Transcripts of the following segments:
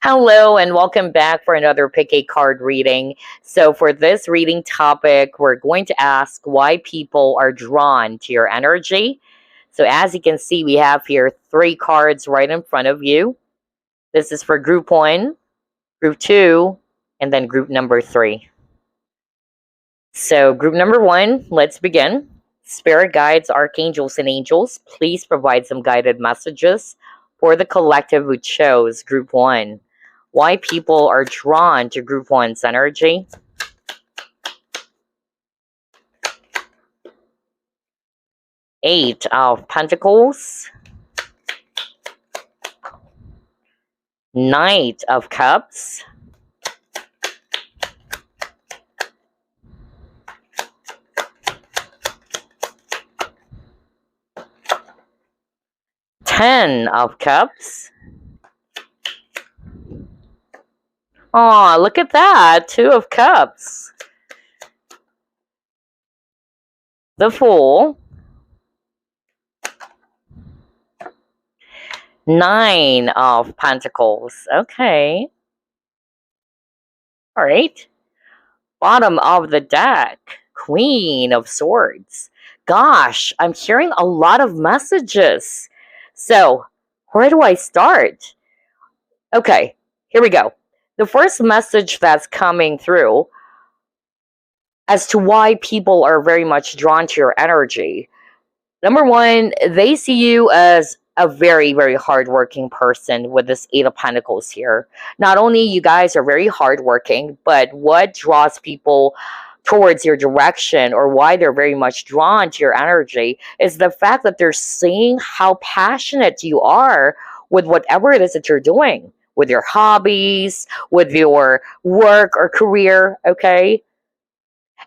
Hello and welcome back for another pick a card reading. So, for this reading topic, we're going to ask why people are drawn to your energy. So, as you can see, we have here three cards right in front of you. This is for group one, group two, and then group number three. So, group number one, let's begin. Spirit guides, archangels, and angels, please provide some guided messages for the collective who chose group one. Why people are drawn to group one's energy. Eight of Pentacles. Knight of Cups. Ten of Cups. Aw, look at that. Two of Cups. The Fool. Nine of Pentacles. Okay. All right. Bottom of the deck. Queen of Swords. Gosh, I'm hearing a lot of messages. So, where do I start? Okay, here we go. The first message that's coming through as to why people are very much drawn to your energy. Number one, they see you as a very, very hardworking person with this Eight of Pentacles here. Not only you guys are very hardworking, but what draws people towards your direction or why they're very much drawn to your energy is the fact that they're seeing how passionate you are with whatever it is that you're doing, with your hobbies, with your work or career, okay?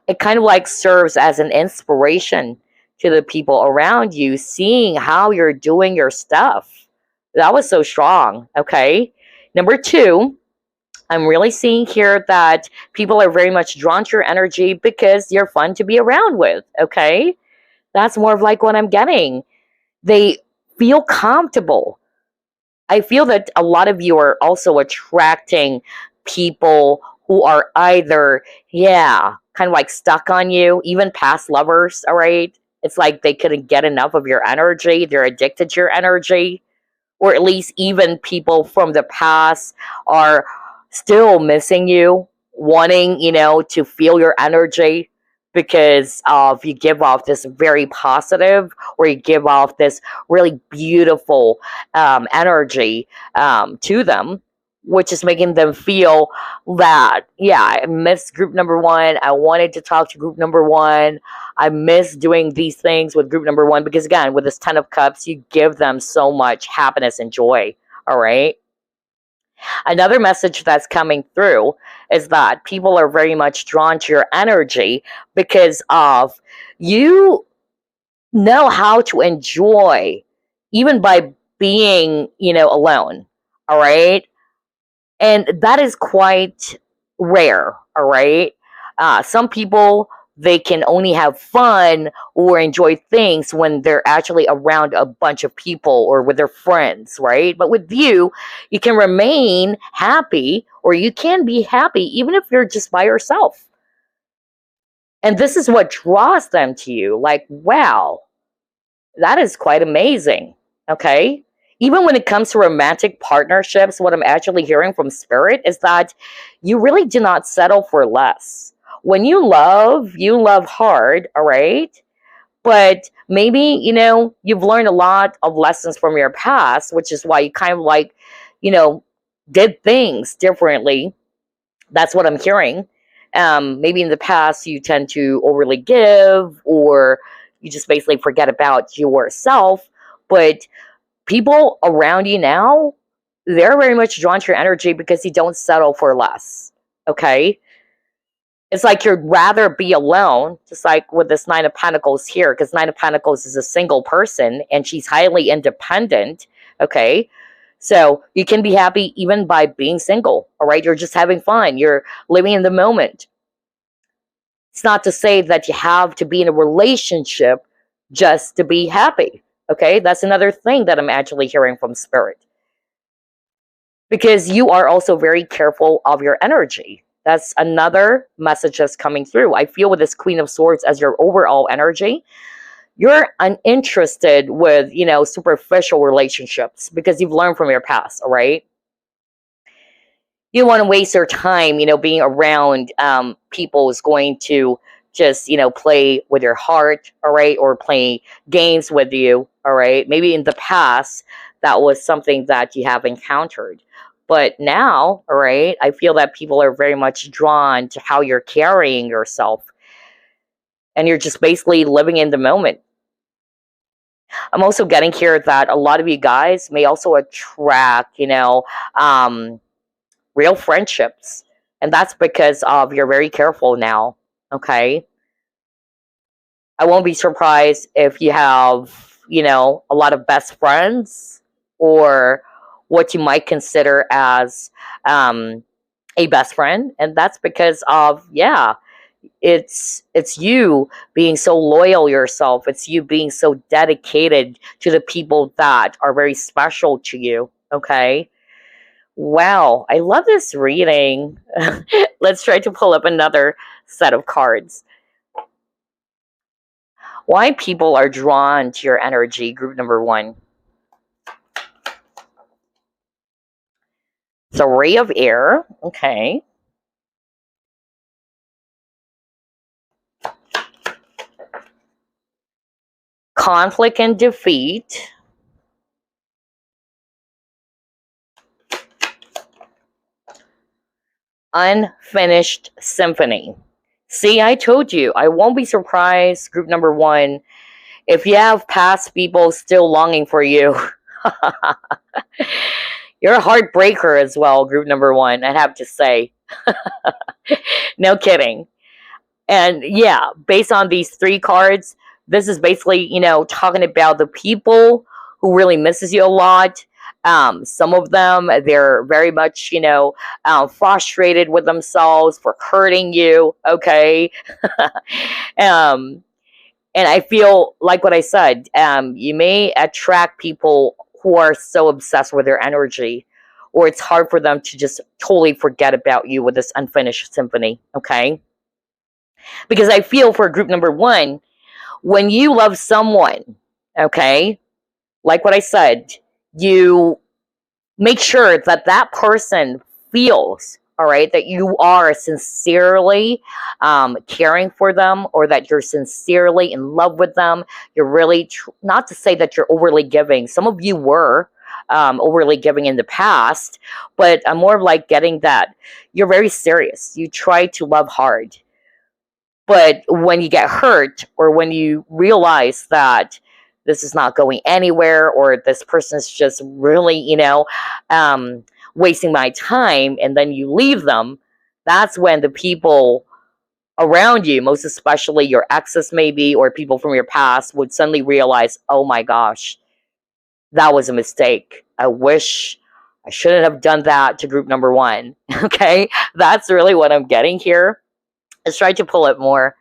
It kind of like serves as an inspiration to the people around you, seeing how you're doing your stuff. That was so strong, okay? Number two, I'm really seeing here that people are very much drawn to your energy because you're fun to be around with, okay? That's more of like what I'm getting. They feel comfortable. I feel that a lot of you are also attracting people who are either, kind of like stuck on you, even past lovers, all right? It's like they couldn't get enough of your energy. They're addicted to your energy. Or at least even people from the past are still missing you, wanting, to feel your energy because of you give off this very positive or you give off this really beautiful energy to them, which is making them feel that, I missed group number one. I wanted to talk to group number one. I miss doing these things with group number one because, again, with this Ten of Cups, you give them so much happiness and joy. All right. Another message that's coming through is that people are very much drawn to your energy because of you know how to enjoy even by being, alone. All right. And that is quite rare. All right. Some people, they can only have fun or enjoy things when they're actually around a bunch of people or with their friends, right? But with you, you can remain happy or you can be happy even if you're just by yourself. And this is what draws them to you. Like, wow, that is quite amazing. Okay. Even when it comes to romantic partnerships, what I'm actually hearing from Spirit is that you really do not settle for less. When you love hard, all right? But maybe, you've learned a lot of lessons from your past, which is why you kind of like, did things differently. That's what I'm hearing. Maybe in the past you tend to overly give or you just basically forget about yourself. But people around you now, they're very much drawn to your energy because you don't settle for less. Okay? It's like you'd rather be alone, just like with this Nine of Pentacles here, because Nine of Pentacles is a single person and she's highly independent. Okay? So you can be happy even by being single. All right? You're just having fun. You're living in the moment. It's not to say that you have to be in a relationship just to be happy. Okay? That's another thing that I'm actually hearing from Spirit. because you are also very careful of your energy. That's another message that's coming through. I feel with this Queen of Swords as your overall energy, you're uninterested with, superficial relationships because you've learned from your past, all right? You don't want to waste your time, being around people who's going to just, play with your heart, all right, or play games with you, all right. Maybe in the past that was something that you have encountered, but now, all right, I feel that people are very much drawn to how you're carrying yourself, and you're just basically living in the moment. I'm also getting here that a lot of you guys may also attract, um, real friendships. And that's because of you're very careful now. Okay. I won't be surprised if you have, a lot of best friends, or what you might consider as um, a best friend. And that's because of, yeah, it's you being so loyal yourself. It's you being so dedicated to the people that are very special to you. Okay. Wow, I love this reading. Let's try to pull up another set of cards. Why people are drawn to your energy, group number one. It's a ray of air. Okay. Conflict and defeat. Unfinished symphony. See, I told you, I won't be surprised, group number one, if you have past people still longing for you. You're a heartbreaker as well, group number one, I'd have to say. No kidding. And yeah, based on these three cards, this is basically, talking about the people who really misses you a lot. Some of them, they're very much, frustrated with themselves for hurting you. Okay. um, and I feel like what I said, you may attract people who are so obsessed with their energy, or it's hard for them to just totally forget about you with this unfinished symphony. Okay. Because I feel for group number one, when you love someone, okay, like what I said, you make sure that that person feels, all right, that you are sincerely caring for them, or that you're sincerely in love with them. You're really, not to say that you're overly giving. Some of you were overly giving in the past, but I'm more like getting that you're very serious. You try to love hard. But when you get hurt, or when you realize that this is not going anywhere, or this person is just really, um, wasting my time, and then you leave them, that's when the people around you, most especially your exes maybe, or people from your past, would suddenly realize, oh my gosh, that was a mistake. I wish I shouldn't have done that to group number one. Okay, that's really what I'm getting here. Let's try to pull it more.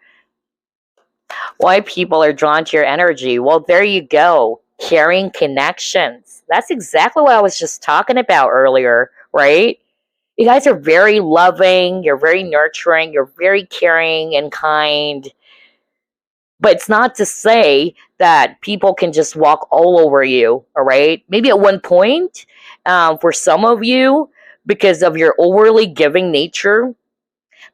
Why people are drawn to your energy. Well, there you go. Caring connections. That's exactly what I was just talking about earlier, right? You guys are very loving, you're very nurturing, you're very caring and kind. But it's not to say that people can just walk all over you, all right? Maybe at one point, for some of you, because of your overly giving nature,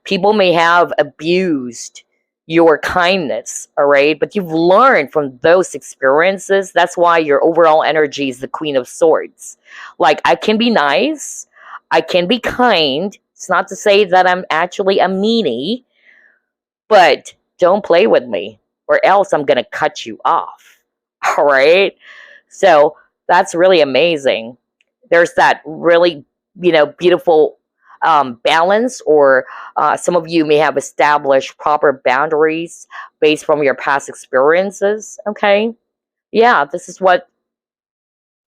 people may have abused your kindness, all right? But you've learned from those experiences. That's why your overall energy is the Queen of Swords. Like, I can be nice, I can be kind. It's not to say that I'm actually a meanie, but don't play with me, or else I'm going to cut you off, all right? So that's really amazing. There's that really, beautiful balance, or some of you may have established proper boundaries based from your past experiences. Okay. Yeah, this is what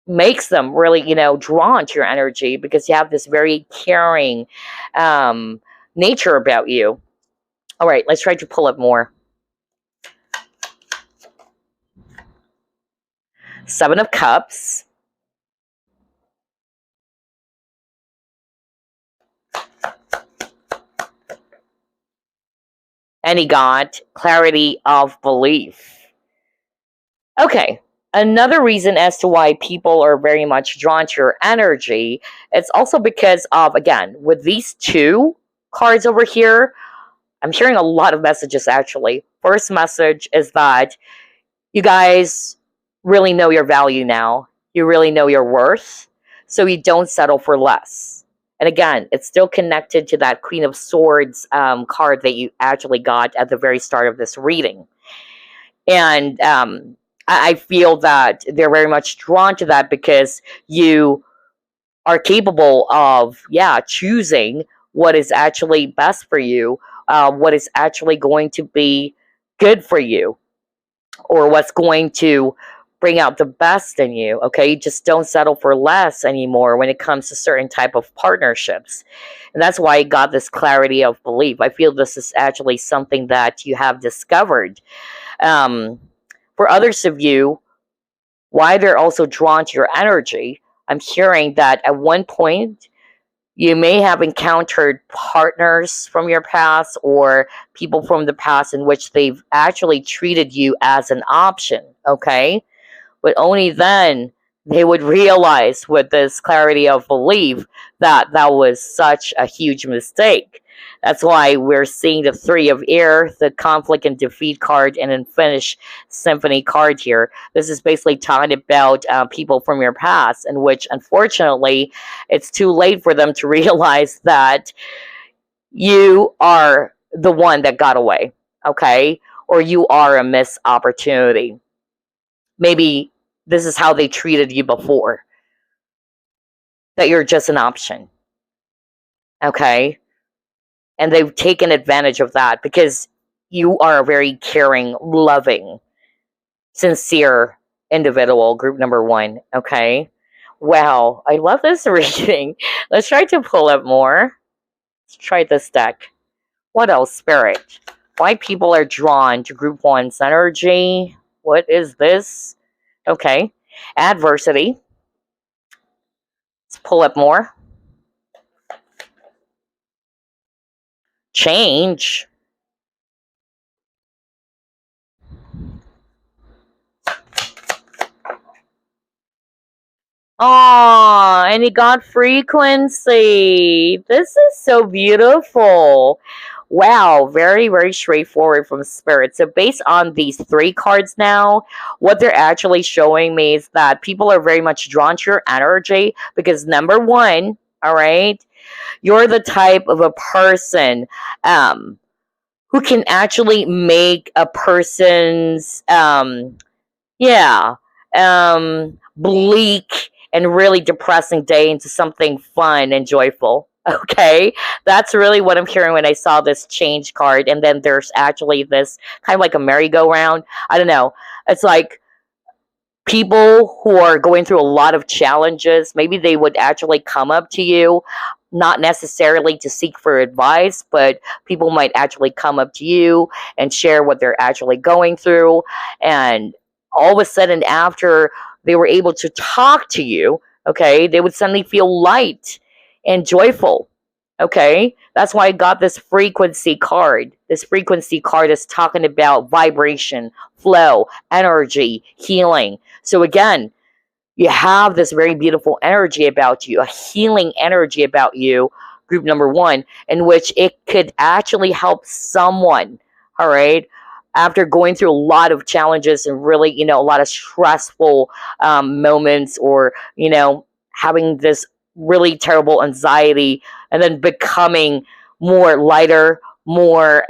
makes them really, drawn to your energy, because you have this very caring um, nature about you. All right, let's try to pull up more. Seven of Cups. And he got clarity of belief. Okay, another reason as to why people are very much drawn to your energy, it's also because of, again, with these two cards over here, I'm hearing a lot of messages actually. First message is that you guys really know your value now. You really know your worth. So you don't settle for less. And again, it's still connected to that Queen of Swords card that you actually got at the very start of this reading. And I feel that they're very much drawn to that because you are capable of, yeah, choosing what is actually best for you, what is actually going to be good for you, or what's going to bring out the best in you. Okay, you just don't settle for less anymore when it comes to certain type of partnerships. And that's why I got this clarity of belief. I feel this is actually something that you have discovered. um, for others of you, why they're also drawn to your energy, I'm hearing that at one point you may have encountered partners from your past or people from the past in which they've actually treated you as an option, okay? But only then they would realize with this clarity of belief that that was such a huge mistake. That's why we're seeing the Three of Air, the conflict and defeat card, and then finish symphony card here. This is basically talking about people from your past, in which unfortunately it's too late for them to realize that you are the one that got away, okay? Or you are a missed opportunity. Maybe this is how they treated you before, that you're just an option, okay? And they've taken advantage of that because you are a very caring, loving, sincere individual, group number one, okay? Wow, I love this reading. Let's try to pull up more. Let's try this deck. What else, Spirit? Why people are drawn to group one's energy? What is this? Okay. Adversity. Let's pull up more. Change. Oh, and he got frequency. This is so beautiful. Wow, very, very straightforward from Spirit. So, based on these three cards now, what they're actually showing me is that people are very much drawn to your energy because, number one, all right, you're the type of a person who can actually make a person's yeah, bleak and really depressing day into something fun and joyful. Okay, that's really what I'm hearing when I saw this change card. And then there's actually this kind of like a merry-go-round. I don't know. It's like people who are going through a lot of challenges, maybe they would actually come up to you, not necessarily to seek for advice, but people might actually come up to you and share what they're actually going through. And all of a sudden, after they were able to talk to you, okay, they would suddenly feel light and joyful. Okay, that's why I got this frequency card. This frequency card is talking about vibration, flow, energy, healing. So again, you have this very beautiful energy about you, a healing energy about you, group number one, in which it could actually help someone, all right, after going through a lot of challenges and really, a lot of stressful moments, or, having this really terrible anxiety, and then becoming more lighter, more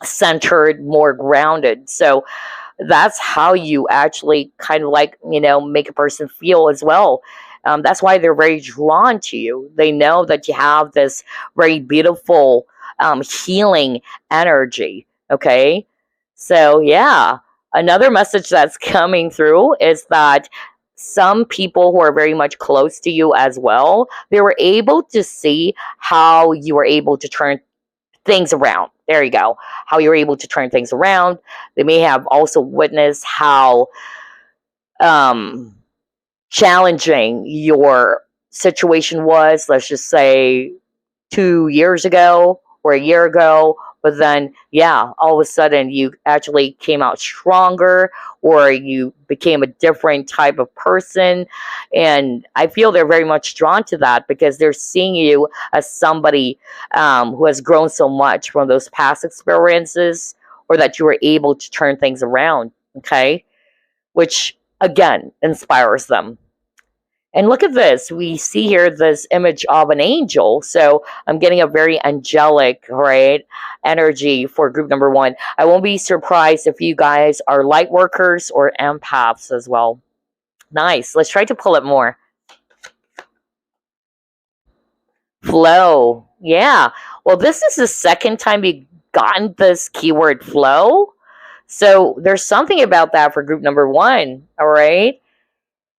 centered, more grounded. So, that's how you actually kind of like, make a person feel as well. That's why they're very drawn to you. They know that you have this very beautiful healing energy. Okay. So, yeah. Another message that's coming through is that some people who are very much close to you as well, they were able to see how you were able to turn things around. There you go. How you're able to turn things around. They may have also witnessed how um, challenging your situation was, let's just say 2 years ago or a year ago, but then, yeah, all of a sudden you actually came out stronger, or you became a different type of person. And I feel they're very much drawn to that because they're seeing you as somebody who has grown so much from those past experiences, or that you were able to turn things around, okay? Which, again, inspires them. And look at this. We see here this image of an angel. So I'm getting a very angelic, right, energy for group number one. I won't be surprised if you guys are light workers or empaths as well. Nice. Let's try to pull it more. Flow. Yeah. Well, this is the second time you've gotten this keyword flow. So there's something about that for group number one. All right.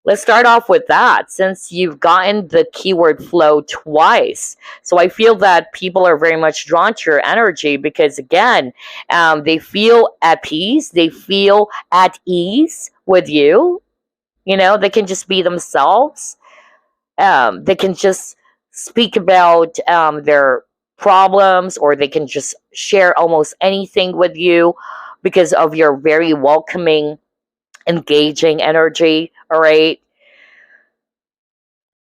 Let's start off with that, since you've gotten the keyword flow twice. So I feel that people are very much drawn to your energy because, again, they feel at peace, they feel at ease with you. You know, they can just be themselves. They can just speak about their problems, or they can just share almost anything with you because of your very welcoming, engaging energy. All right.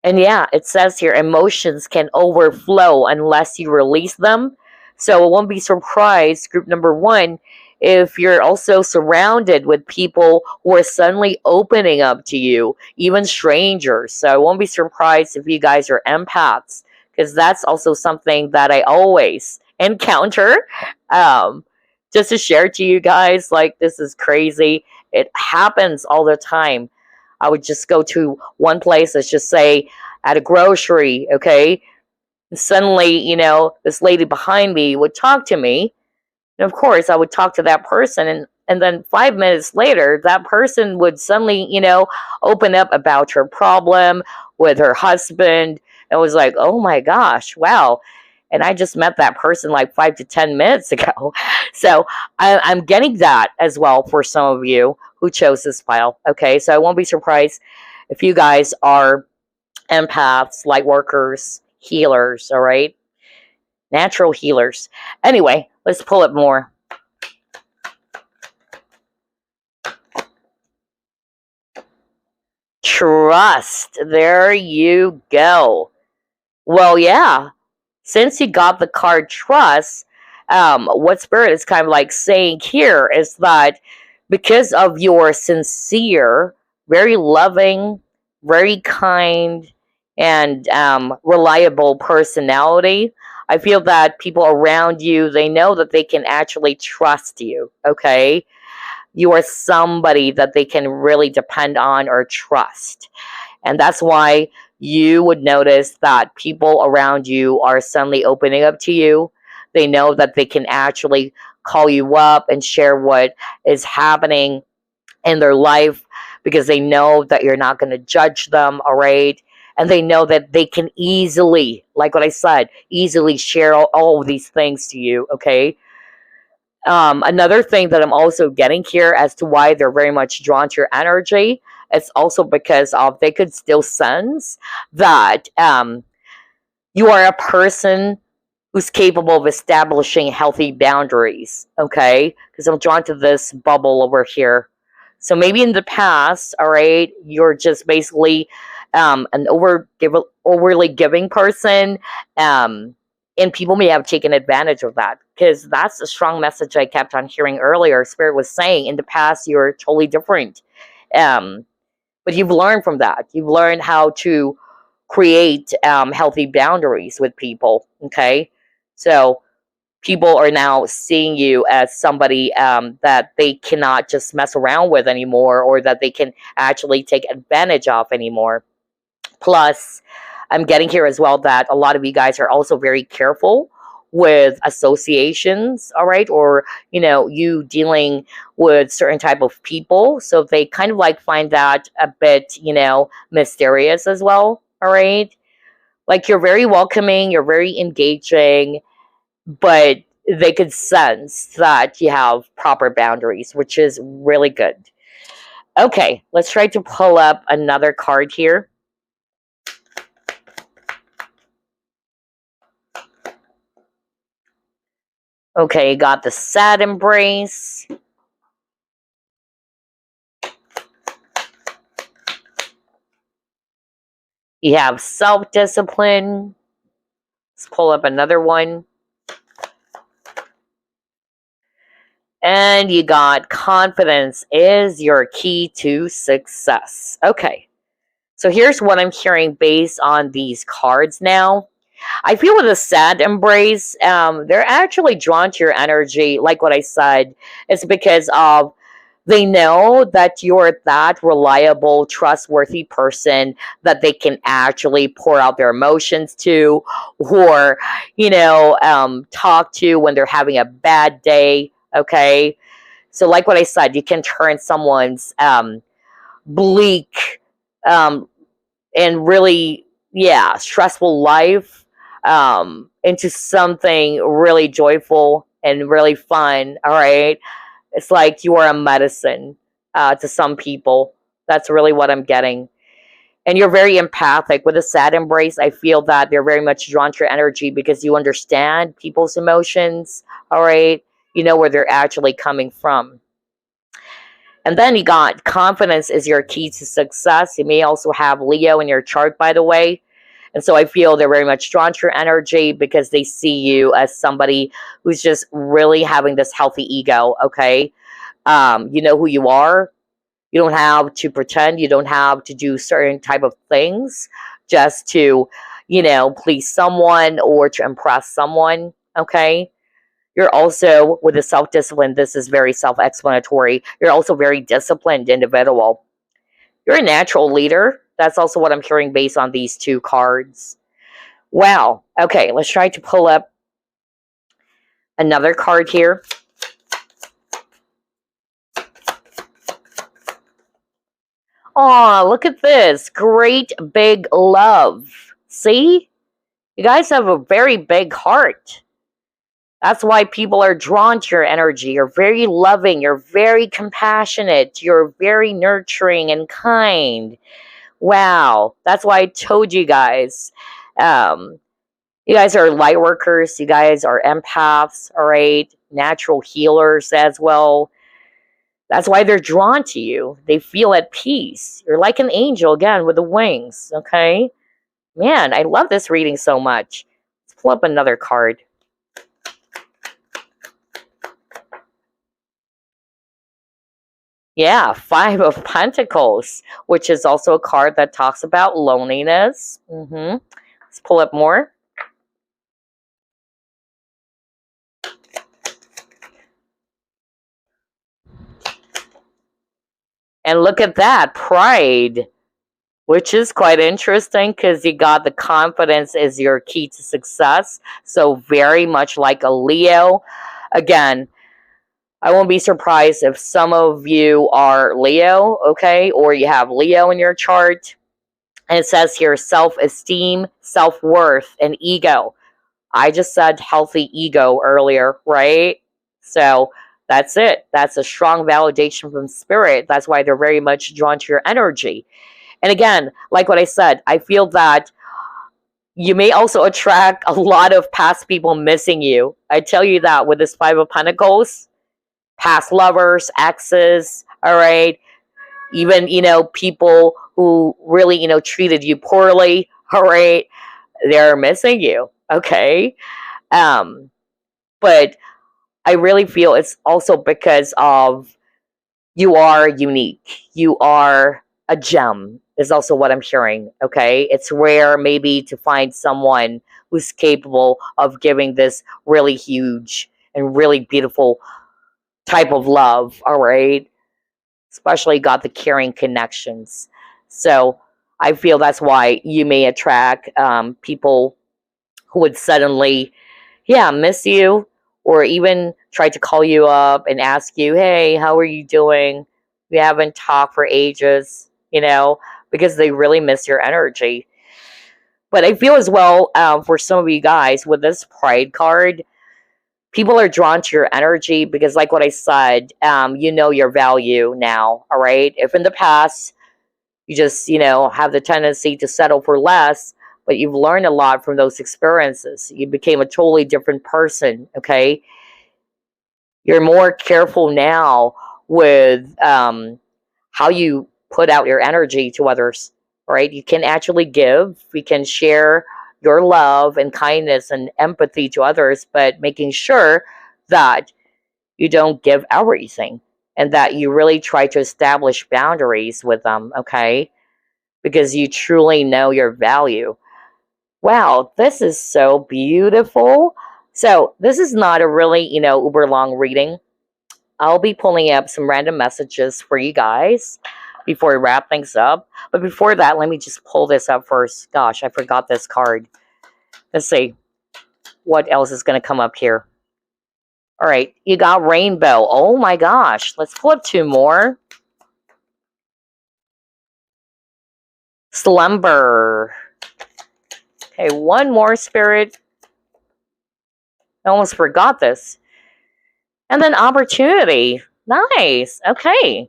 And yeah, it says here emotions can overflow unless you release them. So I won't be surprised, group number one, if you're also surrounded with people who are suddenly opening up to you, even strangers. So I won't be surprised if you guys are empaths, because that's also something that I always encounter. Um, just to share to you guys, like, this is crazy. It happens all the time. I would just go to one place, let's just say at a grocery, okay? And suddenly, this lady behind me would talk to me. And of course, I would talk to that person. And then 5 minutes later, that person would suddenly, open up about her problem with her husband. And was like, oh my gosh, wow. And I just met that person like 5 to 10 minutes ago. So I'm getting that as well for some of you who chose this file. Okay, so I won't be surprised if you guys are empaths, light workers, healers, all right? Natural healers. Anyway, let's pull it more. Trust. There you go. Well, yeah. Since you got the card trust, what Spirit is kind of like saying here is that because of your sincere, very loving, very kind, and reliable personality, I feel that people around you, they know that they can actually trust you, okay? You are somebody that they can really depend on or trust. And that's why you would notice that people around you are suddenly opening up to you. They know that they can actually call you up and share what is happening in their life because they know that you're not going to judge them, all right? And they know that they can easily, like what I said, easily share all of these things to you, okay? Another thing that I'm also getting here as to why they're very much drawn to your energy, it's also because of they could still sense that you are a person who's capable of establishing healthy boundaries, okay? Because I'm drawn to this bubble over here. So maybe in the past, all right, you're just basically an overly giving person, and people may have taken advantage of that, because that's a strong message I kept on hearing earlier. Spirit was saying in the past you're totally different, but you've learned from that. You've learned how to create healthy boundaries with people. Okay, so people are now seeing you as somebody that they cannot just mess around with anymore, or that they can actually take advantage of anymore. Plus, I'm getting here as well that a lot of you guys are also very careful with associations, all right, or you dealing with certain type of people, so they kind of like find that a bit mysterious as well, all right? Like, you're very welcoming, you're very engaging, but they could sense that you have proper boundaries, which is really good. Okay, let's try to pull up another card here. Okay, you got the sad embrace. You have self-discipline. Let's pull up another one. And you got confidence is your key to success. Okay, so here's what I'm hearing based on these cards now. I feel with a sad embrace, they're actually drawn to your energy. Like what I said, it's because of they know that you're that reliable, trustworthy person that they can actually pour out their emotions to, or talk to when they're having a bad day. Okay, so like what I said, you can turn someone's bleak um, and really, yeah, stressful life into something really joyful and really fun. All right. It's like you are a medicine to some people. That's really what I'm getting. And you're very empathic. With a sad embrace, I feel that they're very much drawn to your energy because you understand people's emotions. All right. You know where they're actually coming from. And then you got confidence is your key to success. You may also have Leo in your chart, by the way. And so I feel they're very much drawn to your energy because they see you as somebody who's just really having this healthy ego. Okay. You know who you are. You don't have to pretend. You don't have to do certain type of things just to, please someone or to impress someone. Okay. You're also, with the self discipline, this is very self explanatory. You're also a very disciplined individual. You're a natural leader. That's also what I'm hearing based on these two cards. Wow. Okay, let's try to pull up another card here. Oh, look at this. Great big love. See? You guys have a very big heart. That's why people are drawn to your energy. You're very loving. You're very compassionate. You're very nurturing and kind. Wow. That's why I told you guys. Um, you guys are light workers. You guys are empaths, all right? Natural healers as well. That's why they're drawn to you. They feel at peace. You're like an angel again with the wings, okay? Man, I love this reading so much. Let's pull up another card. Yeah, Five of Pentacles, which is also a card that talks about loneliness. Let's pull up more. And look at that, pride, which is quite interesting because you got the confidence is your key to success. So very much like a Leo. Again, I won't be surprised if some of you are Leo, okay, or you have Leo in your chart. And it says here self-esteem, self-worth, and ego. I just said healthy ego earlier, right? So that's it. That's a strong validation from spirit. That's why they're very much drawn to your energy. And again, like what I said, I feel that you may also attract a lot of past people missing you. I tell you that with this Five of Pentacles, past lovers, exes, all right? Even, people who really, treated you poorly, all right? They're missing you, okay? But I really feel it's also because of you are unique. You are a gem, is also what I'm hearing. Okay. It's rare, maybe, to find someone who's capable of giving this really huge and really beautiful type of love. All right. Especially got the caring connections. So I feel that's why you may attract people who would suddenly, yeah, miss you, or even try to call you up and ask you, hey, how are you doing? We haven't talked for ages, because they really miss your energy. But I feel as well, for some of you guys with this pride card, people are drawn to your energy because, like what I said, you know your value now, all right? If in the past you just, have the tendency to settle for less, but you've learned a lot from those experiences. You became a totally different person, okay? You're more careful now with how you put out your energy to others, right? You can actually give, we can share your love and kindness and empathy to others, but making sure that you don't give everything and that you really try to establish boundaries with them, okay? Because you truly know your value. Wow, this is so beautiful. So, this is not a really, uber long reading. I'll be pulling up some random messages for you guys before we wrap things up. But before that, let me just pull this up first. Gosh, I forgot this card. Let's see what else is going to come up here. All right, you got rainbow. Oh my gosh. Let's pull up two more. Slumber. Okay, one more, spirit. I almost forgot this. And then opportunity. Nice. Okay.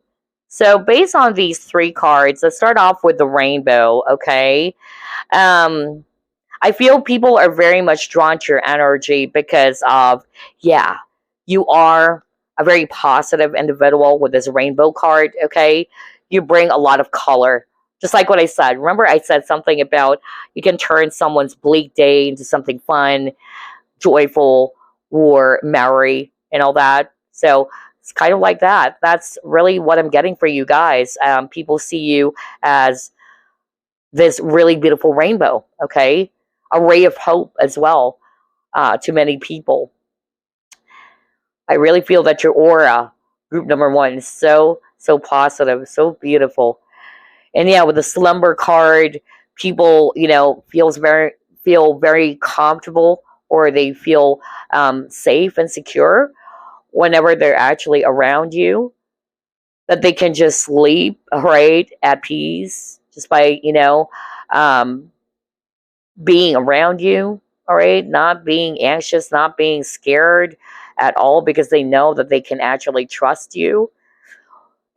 So based on these three cards, let's start off with the rainbow, okay? I feel people are very much drawn to your energy because of, yeah, you are a very positive individual with this rainbow card, okay? You bring a lot of color. Just like what I said. Remember I said something about you can turn someone's bleak day into something fun, joyful, or merry and all that. So it's kind of like that. That's really what I'm getting for you guys. People see you as this really beautiful rainbow, okay? A ray of hope as well to many people. I really feel that your aura, group number one, is so, so positive, so beautiful. And yeah, with the slumber card, people, feel very comfortable, or they feel safe and secure whenever they're actually around you. That they can just sleep, right, at peace, just by, being around you, all right, not being anxious, not being scared at all, because they know that they can actually trust you.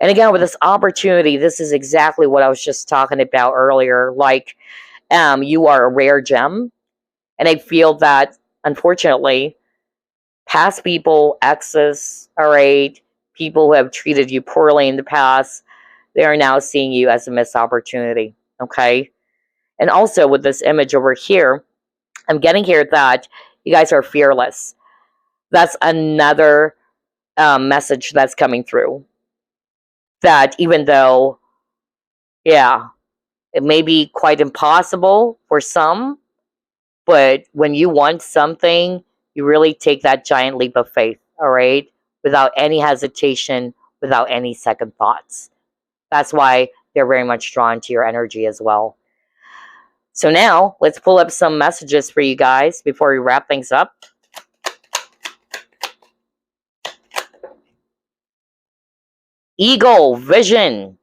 And again, with this opportunity, this is exactly what I was just talking about earlier. Like, you are a rare gem. And I feel that, unfortunately, past people, exes, all right, people who have treated you poorly in the past, they are now seeing you as a missed opportunity, okay? And also with this image over here, I'm getting here that you guys are fearless. That's another message that's coming through. That even though, yeah, it may be quite impossible for some, but when you want something, you really take that giant leap of faith, all right? Without any hesitation, without any second thoughts. That's why they're very much drawn to your energy as well. So now, let's pull up some messages for you guys before we wrap things up. Eagle vision.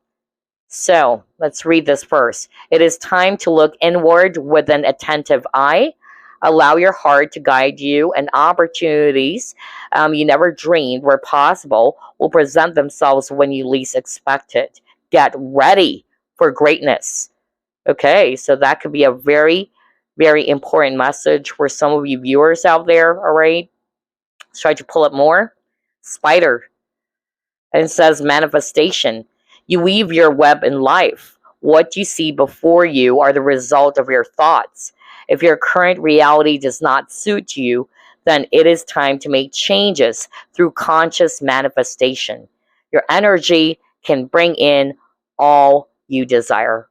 So, let's read this first. It is time to look inward with an attentive eye. Allow your heart to guide you, and opportunities you never dreamed were possible will present themselves when you least expect it. Get ready for greatness. Okay, so that could be a very, very important message for some of you viewers out there, all right? Let's try to pull up more. Spider. And it says manifestation. You weave your web in life. What you see before you are the result of your thoughts. If your current reality does not suit you, then it is time to make changes through conscious manifestation. Your energy can bring in all you desire.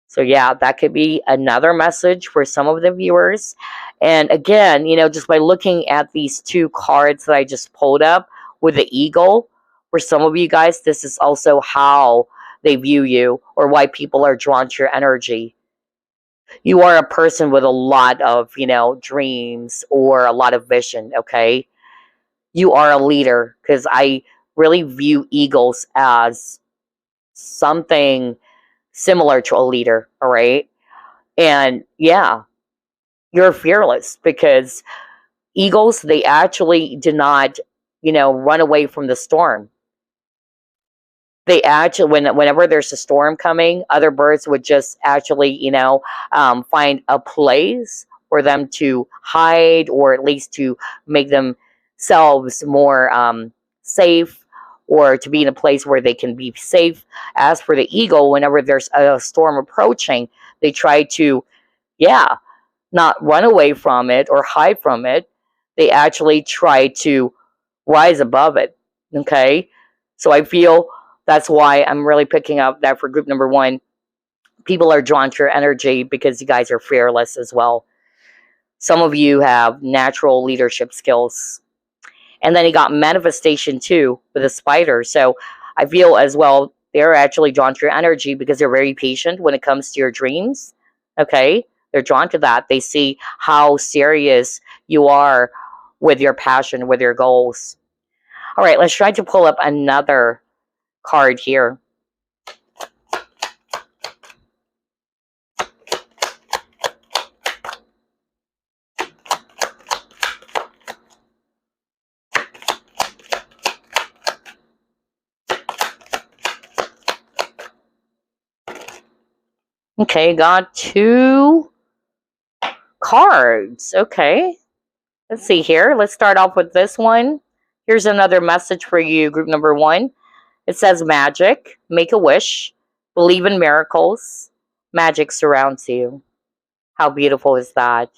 So yeah, that could be another message for some of the viewers. And again, just by looking at these two cards that I just pulled up with the eagle, for some of you guys, this is also how they view you, or why people are drawn to your energy. You are a person with a lot of, dreams or a lot of vision, okay? You are a leader, because I really view eagles as something similar to a leader, all right? And yeah, you're fearless, because eagles, they actually do not, run away from the storm. They actually, whenever there's a storm coming, other birds would just actually, find a place for them to hide, or at least to make them themselves more safe, or to be in a place where they can be safe. As for the eagle, whenever there's a storm approaching, they try to, yeah, not run away from it or hide from it. They actually try to rise above it. Okay. So I feel that's why I'm really picking up that for group number one. People are drawn to your energy because you guys are fearless as well. Some of you have natural leadership skills. And then you got manifestation too with the spider. So I feel as well they're actually drawn to your energy because they're very patient when it comes to your dreams. Okay? They're drawn to that. They see how serious you are with your passion, with your goals. All right, let's try to pull up another card here. Okay, got two cards. Okay. Let's see here. Let's start off with this one. Here's another message for you, group number one. It says magic, make a wish, believe in miracles, magic surrounds you. How beautiful is that?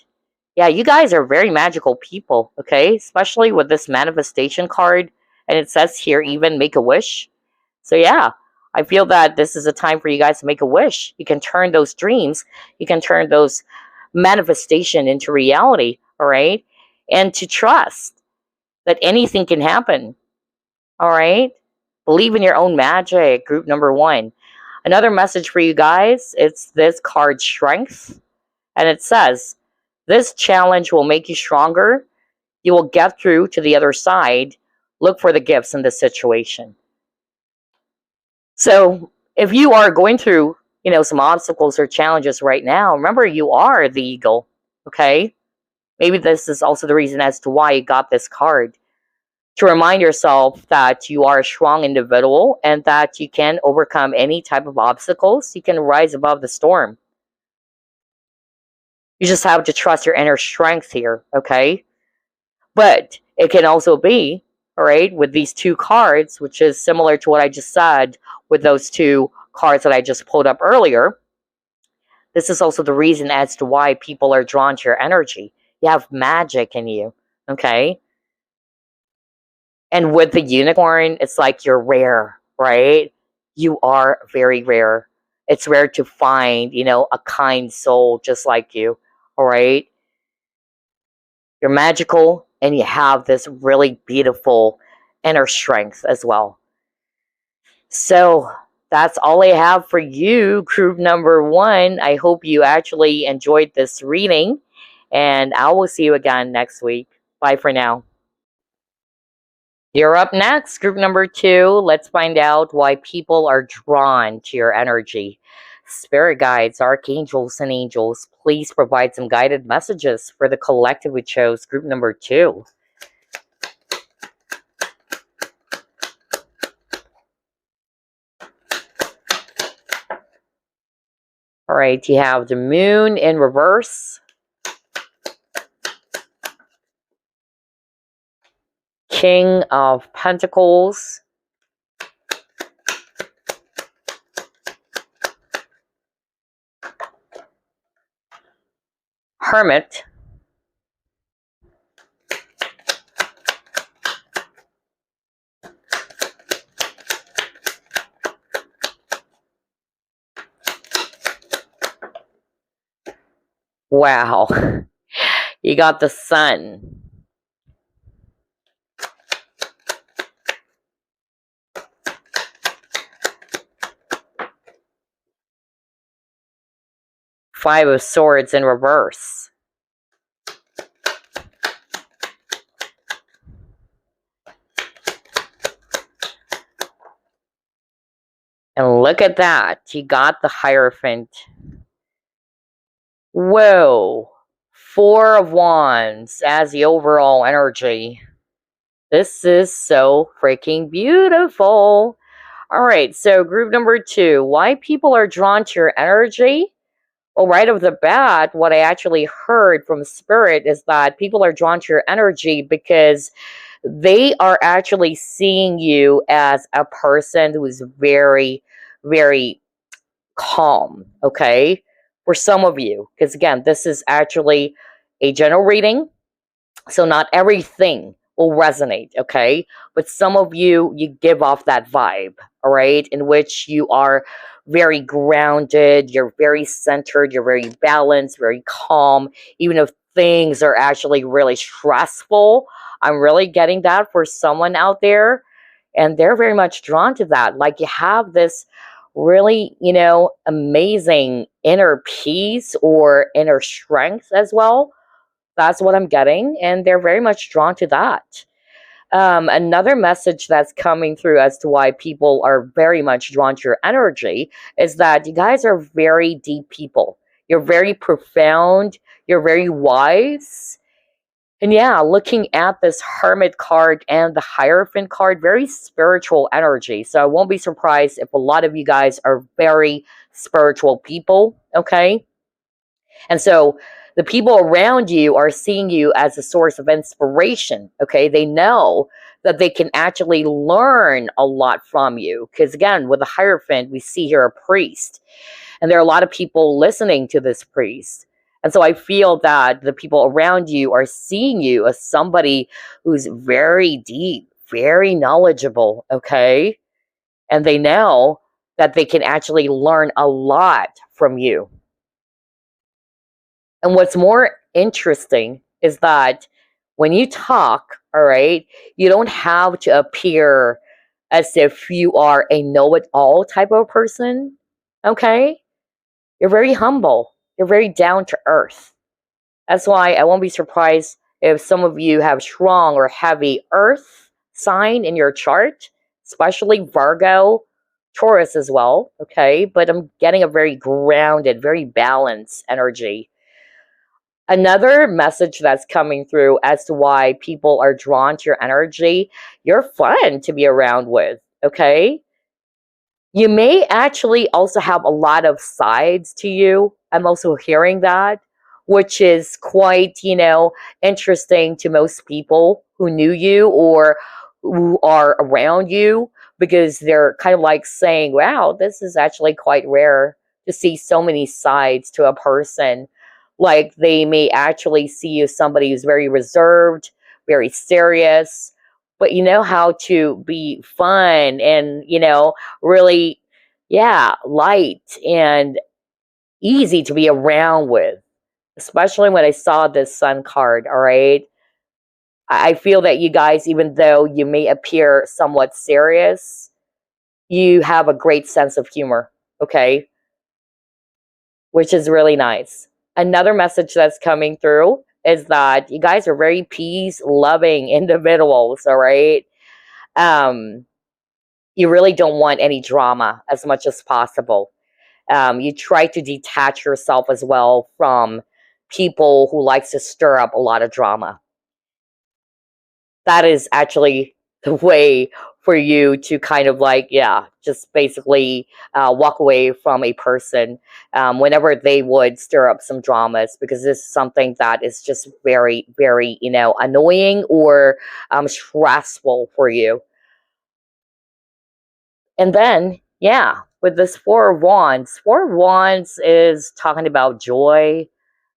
Yeah, you guys are very magical people, okay? Especially with this manifestation card. And it says here, even make a wish. So, yeah, I feel that this is a time for you guys to make a wish. You can turn those dreams, you can turn those manifestation into reality, all right? And to trust that anything can happen, all right? Believe in your own magic, group number one. Another message for you guys, it's this card, Strength. And it says, this challenge will make you stronger. You will get through to the other side. Look for the gifts in this situation. So if you are going through, some obstacles or challenges right now, remember you are the eagle, okay? Maybe this is also the reason as to why you got this card. To remind yourself that you are a strong individual and that you can overcome any type of obstacles. You can rise above the storm. You just have to trust your inner strength here, okay? But it can also be, all right, with these two cards, which is similar to what I just said with those two cards that I just pulled up earlier. This is also the reason as to why people are drawn to your energy. You have magic in you, okay? And with the unicorn, it's like you're rare, right? You are very rare. It's rare to find, a kind soul just like you, all right? You're magical and you have this really beautiful inner strength as well. So that's all I have for you, group number one. I hope you actually enjoyed this reading, and I will see you again next week. Bye for now. You're up next, group number two. Let's find out why people are drawn to your energy. Spirit guides, archangels, and angels, please provide some guided messages for the collective we chose, group number two. All right, you have the moon in reverse, King of Pentacles, Hermit, wow, you got the Sun, Five of Swords in reverse, and look at that, you got the Hierophant. Whoa, Four of Wands as the overall energy. This is so freaking beautiful. All right, so group number two, why people are drawn to your energy? Well, right off the bat, what I actually heard from Spirit is that people are drawn to your energy because They are actually seeing you as a person who is very, very calm, okay? For some of you, because again, this is actually a general reading, so not everything will resonate, okay? But some of you, you give off that vibe, all right, in which you are very grounded, you're very centered, you're very balanced, very calm, even if things are actually really stressful. I'm really getting that for someone out there, and they're very much drawn to that. Like you have this really, amazing inner peace or inner strength as well. That's what I'm getting, and they're very much drawn to that. Another message that's coming through as to why people are very much drawn to your energy is that you guys are very deep people. You're very profound, you're very wise. And yeah, looking at this Hermit card and the Hierophant card, very spiritual energy. So I won't be surprised if a lot of you guys are very spiritual people, okay? And so the people around you are seeing you as a source of inspiration. Okay. They know that they can actually learn a lot from you. Because again, with the Hierophant, we see here a priest. And there are a lot of people listening to this priest. And so I feel that the people around you are seeing you as somebody who's very deep, very knowledgeable. Okay. And they know that they can actually learn a lot from you. And what's more interesting is that when you talk, all right, you don't have to appear as if you are a know it all type of person. Okay? You're very humble, you're very down to earth. That's why I won't be surprised if some of you have strong or heavy earth sign in your chart, especially Virgo, Taurus as well. Okay? But I'm getting a very grounded, very balanced energy. Another message that's coming through as to why people are drawn to your energy, you're fun to be around with, okay? You may actually also have a lot of sides to you. I'm also hearing that, which is quite, interesting to most people who knew you or who are around you because they're kind of like saying, wow, this is actually quite rare to see so many sides to a person. Like they may actually see you as somebody who's very reserved, very serious, but you know how to be fun and, really, yeah, light and easy to be around with, especially when I saw this sun card. All right. I feel that you guys, even though you may appear somewhat serious, you have a great sense of humor. Okay. Which is really nice. Another message that's coming through is that you guys are very peace loving individuals. All right. Um, you really don't want any drama as much as possible. You try to detach yourself as well from people who likes to stir up a lot of drama. That is actually the way for you to kind of like, yeah, just basically walk away from a person whenever they would stir up some dramas, because this is something that is just very, very, annoying or stressful for you. And then, yeah, with this Four of Wands is talking about joy.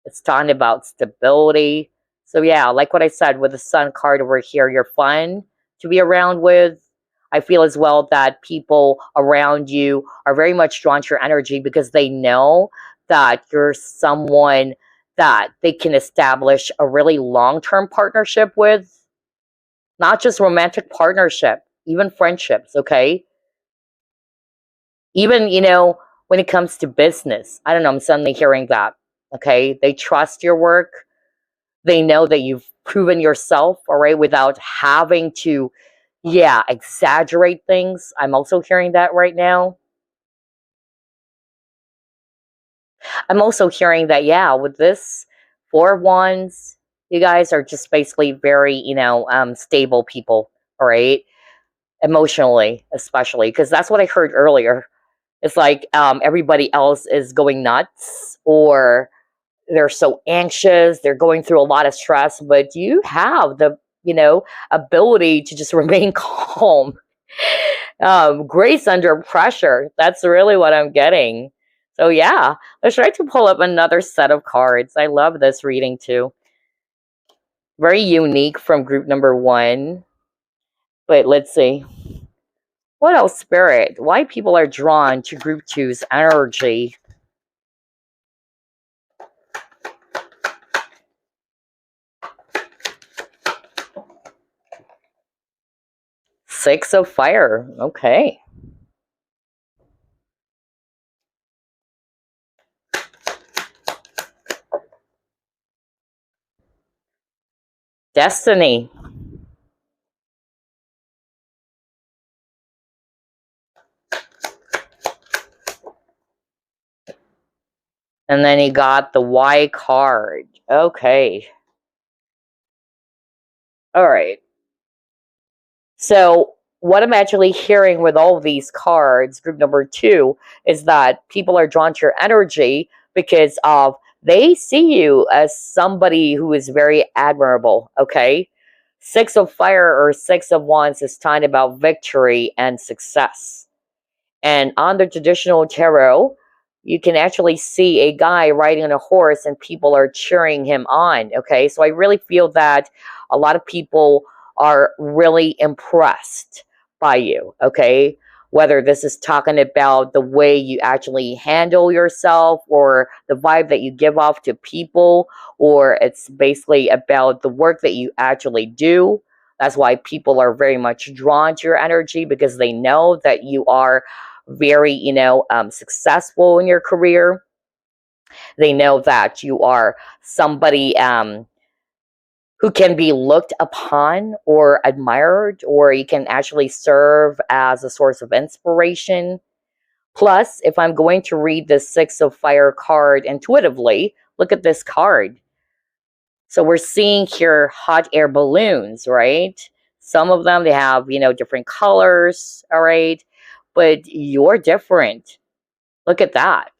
It's talking about stability. So yeah, like what I said with the Sun card over here, you're fun to be around with. I feel as well that people around you are very much drawn to your energy because they know that you're someone that they can establish a really long-term partnership with, not just romantic partnership, even friendships, okay? Even, when it comes to business. I don't know, I'm suddenly hearing that. Okay? They trust your work. They know that you've proven yourself, all right, without having to, yeah, exaggerate things. I'm also hearing that right now. I'm also hearing that, yeah, with this Four of Wands, you guys are just basically very, stable people, all right? Emotionally, especially, because that's what I heard earlier. It's like everybody else is going nuts or they're so anxious, they're going through a lot of stress, but you have the ability to just remain calm. Grace under pressure. That's really what I'm getting. So yeah, let's try to pull up another set of cards. I love this reading too. Very unique from group number one. But let's see. What else, Spirit? Why people are drawn to group two's energy? Six of Fire. Okay. Destiny. And then he got the Y card. Okay. All right. So what I'm actually hearing with all of these cards, group number two, is that people are drawn to your energy because of they see you as somebody who is very admirable. Okay. Six of Fire or Six of Wands is talking about victory and success. And on the traditional tarot, you can actually see a guy riding on a horse and people are cheering him on. Okay. So I really feel that a lot of people are really impressed by you. Okay. Whether this is talking about the way you actually handle yourself or the vibe that you give off to people, or it's basically about the work that you actually do. That's why people are very much drawn to your energy because they know that you are very, successful in your career. They know that you are somebody who can be looked upon or admired, or you can actually serve as a source of inspiration. Plus, if I'm going to read the Six of Fire card intuitively, look at this card. So we're seeing here hot air balloons, right? Some of them, they have, different colors, all right? But you're different. Look at that.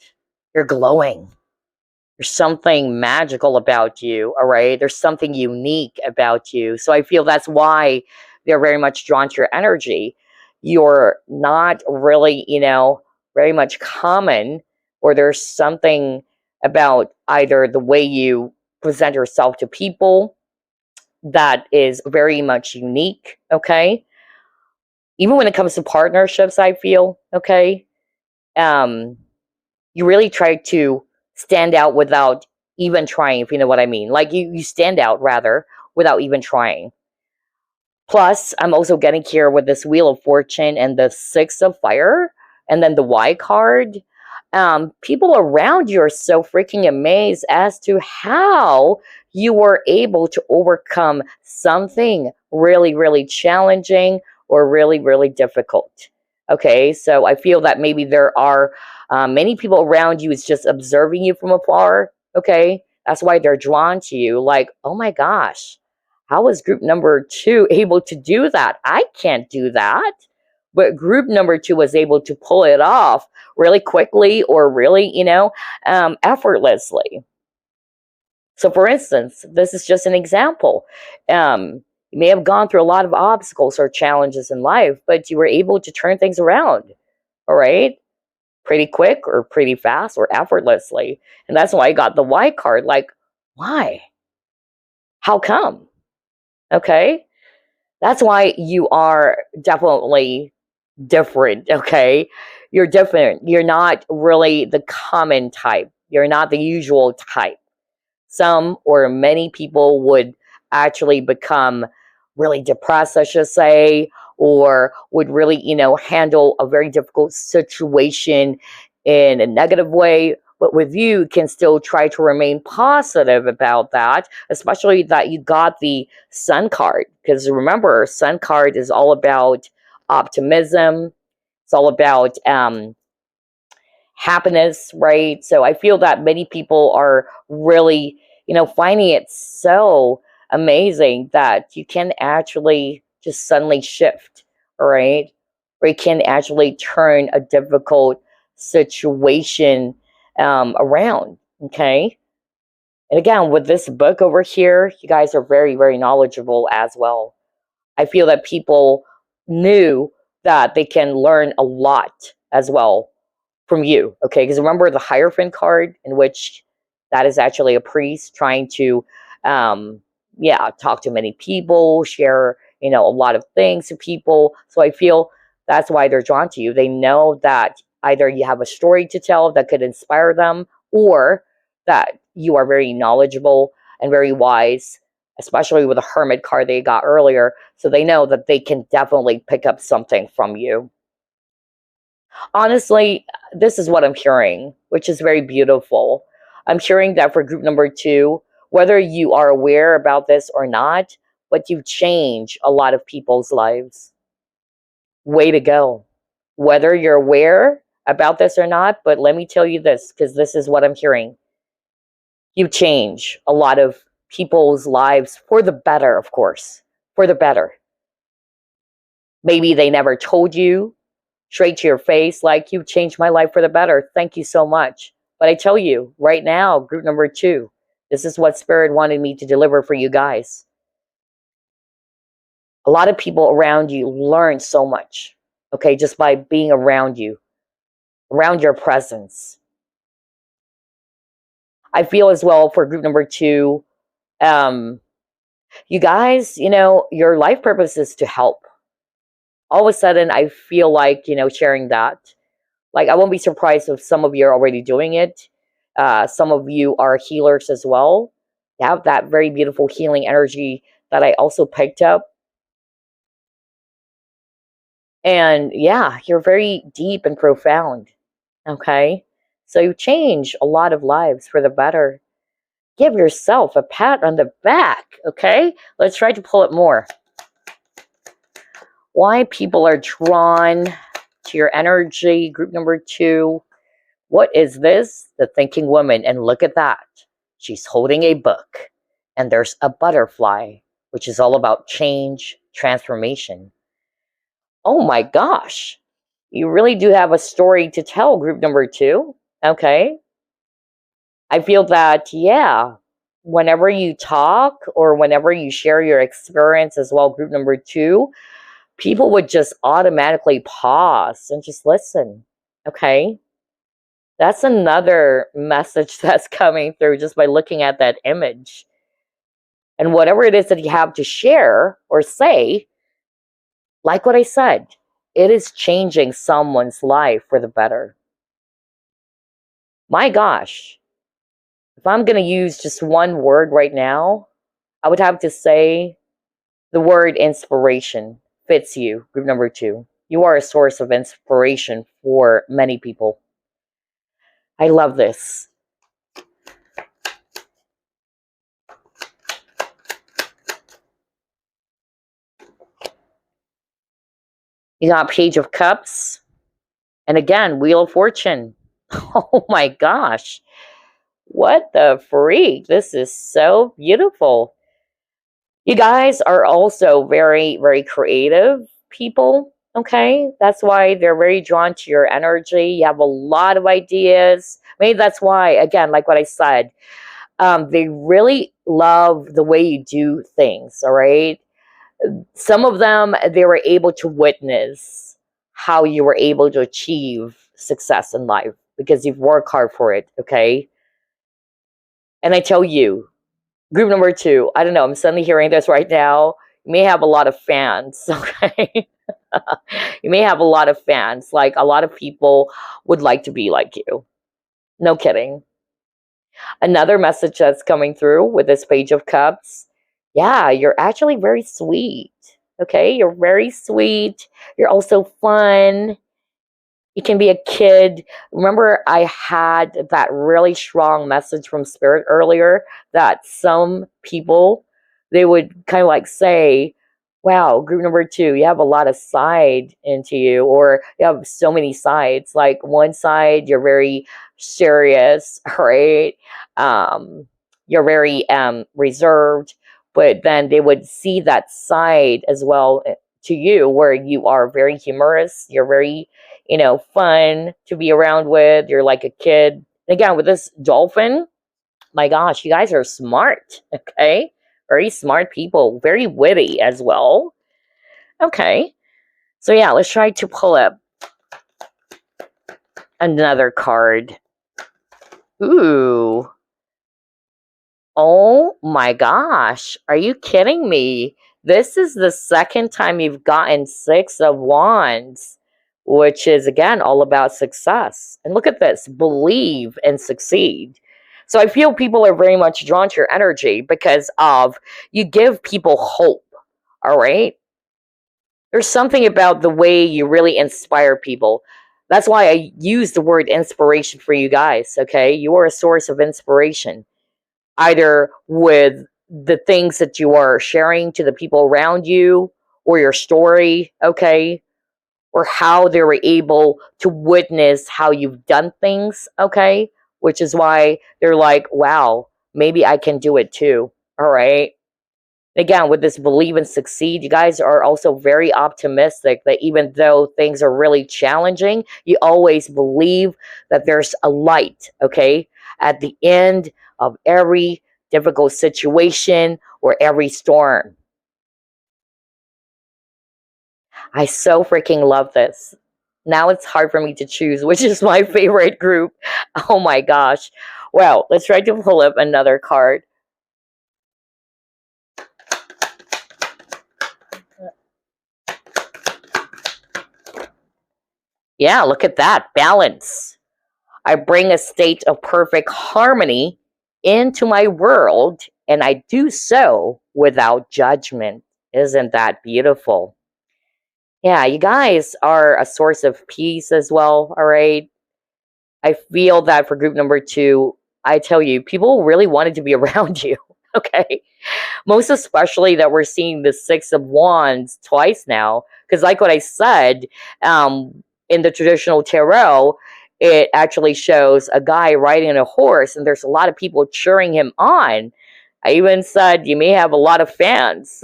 You're glowing. There's something magical about you, all right? There's something unique about you. So I feel that's why they're very much drawn to your energy. You're not really, very much common, or there's something about either the way you present yourself to people that is very much unique, okay? Even when it comes to partnerships, I feel, okay? Um, you really try to stand out without even trying, if you know what I mean. Like you stand out rather without even trying. Plus, I'm also getting here with this Wheel of Fortune and the Six of Fire and then the Y card. People around you are so freaking amazed as to how you were able to overcome something really, really challenging or really, really difficult. Okay, so I feel that maybe there are many people around you is just observing you from afar. Okay, that's why they're drawn to you. Like, oh my gosh, how was group number two able to do that? I can't do that. But group number two was able to pull it off really quickly or really, effortlessly. So, for instance, this is just an example. You may have gone through a lot of obstacles or challenges in life, but you were able to turn things around, all right? Pretty quick or pretty fast or effortlessly. And that's why I got the Y card. Like, why? How come? Okay. That's why you are definitely different, okay? You're different. You're not really the common type. You're not the usual type. Some or many people would actually become really depressed, I should say, or would really, handle a very difficult situation in a negative way. But with you, can still try to remain positive about that, especially that you got the Sun card. Because remember, Sun card is all about optimism. It's all about happiness, right? So I feel that many people are really, finding it so amazing that you can actually just suddenly shift, all right? Or you can actually turn a difficult situation around, okay? And again, with this book over here, you guys are very, very knowledgeable as well. I feel that people knew that they can learn a lot as well from you. Okay, because remember the Hierophant card, in which that is actually a priest trying to, um, yeah, talk to many people, share, a lot of things to people. So I feel that's why they're drawn to you. They know that either you have a story to tell that could inspire them, or that you are very knowledgeable and very wise, especially with the Hermit card they got earlier. So they know that they can definitely pick up something from you. Honestly, this is what I'm hearing, which is very beautiful. I'm hearing that for group number two, whether you are aware about this or not, but you've changed a lot of people's lives. Way to go. Whether you're aware about this or not, but let me tell you this, because this is what I'm hearing. You change a lot of people's lives for the better, of course, for the better. Maybe they never told you straight to your face, like, you changed my life for the better. Thank you so much. But I tell you right now, group number two, this is what Spirit wanted me to deliver for you guys. A lot of people around you learn so much, okay, just by being around you, around your presence. I feel as well for group number two, you guys, your life purpose is to help. All of a sudden, I feel like, sharing that. Like, I won't be surprised if some of you are already doing it. Some of you are healers as well. You have that very beautiful healing energy that I also picked up. And yeah, you're very deep and profound. Okay? So you change a lot of lives for the better. Give yourself a pat on the back. Okay? Let's try to pull it more. Why people are drawn to your energy, group number two. What is this? The Thinking Woman. And look at that. She's holding a book. And there's a butterfly, which is all about change, transformation. Oh my gosh. You really do have a story to tell, group number two. Okay. I feel that, yeah, whenever you talk or whenever you share your experience as well, group number two, people would just automatically pause and just listen. Okay. That's another message that's coming through just by looking at that image. And whatever it is that you have to share or say, like what I said, it is changing someone's life for the better. My gosh, if I'm going to use just one word right now, I would have to say the word inspiration fits you, group number two. You are a source of inspiration for many people. I love this. You got Page of Cups. And again, Wheel of Fortune. Oh my gosh. What the freak? This is so beautiful. You guys are also very, very creative people. Okay. That's why they're very drawn to your energy. You have a lot of ideas. Maybe that's why, again, like what I said, they really love the way you do things. All right. Some of them, they were able to witness how you were able to achieve success in life because you've worked hard for it. Okay. And I tell you, group number two, I don't know, I'm suddenly hearing this right now. You may have a lot of fans, okay? You may have a lot of fans. Like, a lot of people would like to be like you. No kidding. Another message that's coming through with this Page of Cups. Yeah, you're actually very sweet. Okay? You're very sweet. You're also fun. You can be a kid. Remember, I had that really strong message from Spirit earlier that some people, they would kind of like say, wow, group number two, you have a lot of side into you, or you have so many sides. Like, one side, you're very serious, right? You're very reserved, but then they would see that side as well to you, where you are very humorous, you're very, fun to be around with. You're like a kid. Again, with this dolphin, My gosh, you guys are smart. Okay. Very smart people. Very witty as well. Okay. So yeah, let's try to pull up another card. Ooh. Oh my gosh. Are you kidding me? This is the second time you've gotten Six of Wands, which is again all about success. And look at this, believe and succeed. So I feel people are very much drawn to your energy because of you give people hope. All right. There's something about the way you really inspire people. That's why I use the word inspiration for you guys. Okay. You are a source of inspiration, either with the things that you are sharing to the people around you or your story, okay, or how they were able to witness how you've done things, okay, which is why they're like, wow, maybe I can do it too, all right. Again, with this believe and succeed, you guys are also very optimistic that even though things are really challenging, you always believe that there's a light, okay, at the end of every difficult situation or every storm. I so freaking love this. Now it's hard for me to choose which is my favorite group. Oh my gosh. Well, let's try to pull up another card. Yeah, look at that. Balance. I bring a state of perfect harmony into my world, and I do so without judgment. Isn't that beautiful? Yeah, you guys are a source of peace as well, all right? I feel that for group number two, I tell you, people really wanted to be around you, okay? Most especially that we're seeing the Six of Wands twice now, because like what I said, in the traditional tarot, it actually shows a guy riding a horse, and there's a lot of people cheering him on. I even said you may have a lot of fans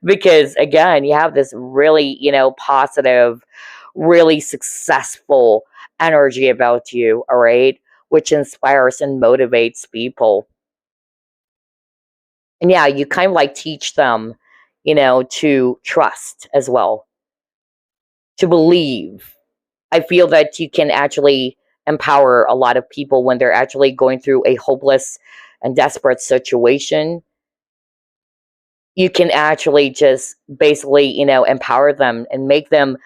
because again, you have this really, positive, really successful energy about you, all right, which inspires and motivates people. And yeah, you kind of like teach them, to trust as well, to believe. I feel that you can actually empower a lot of people when they're actually going through a hopeless and desperate situation. You can actually just basically, empower them and make them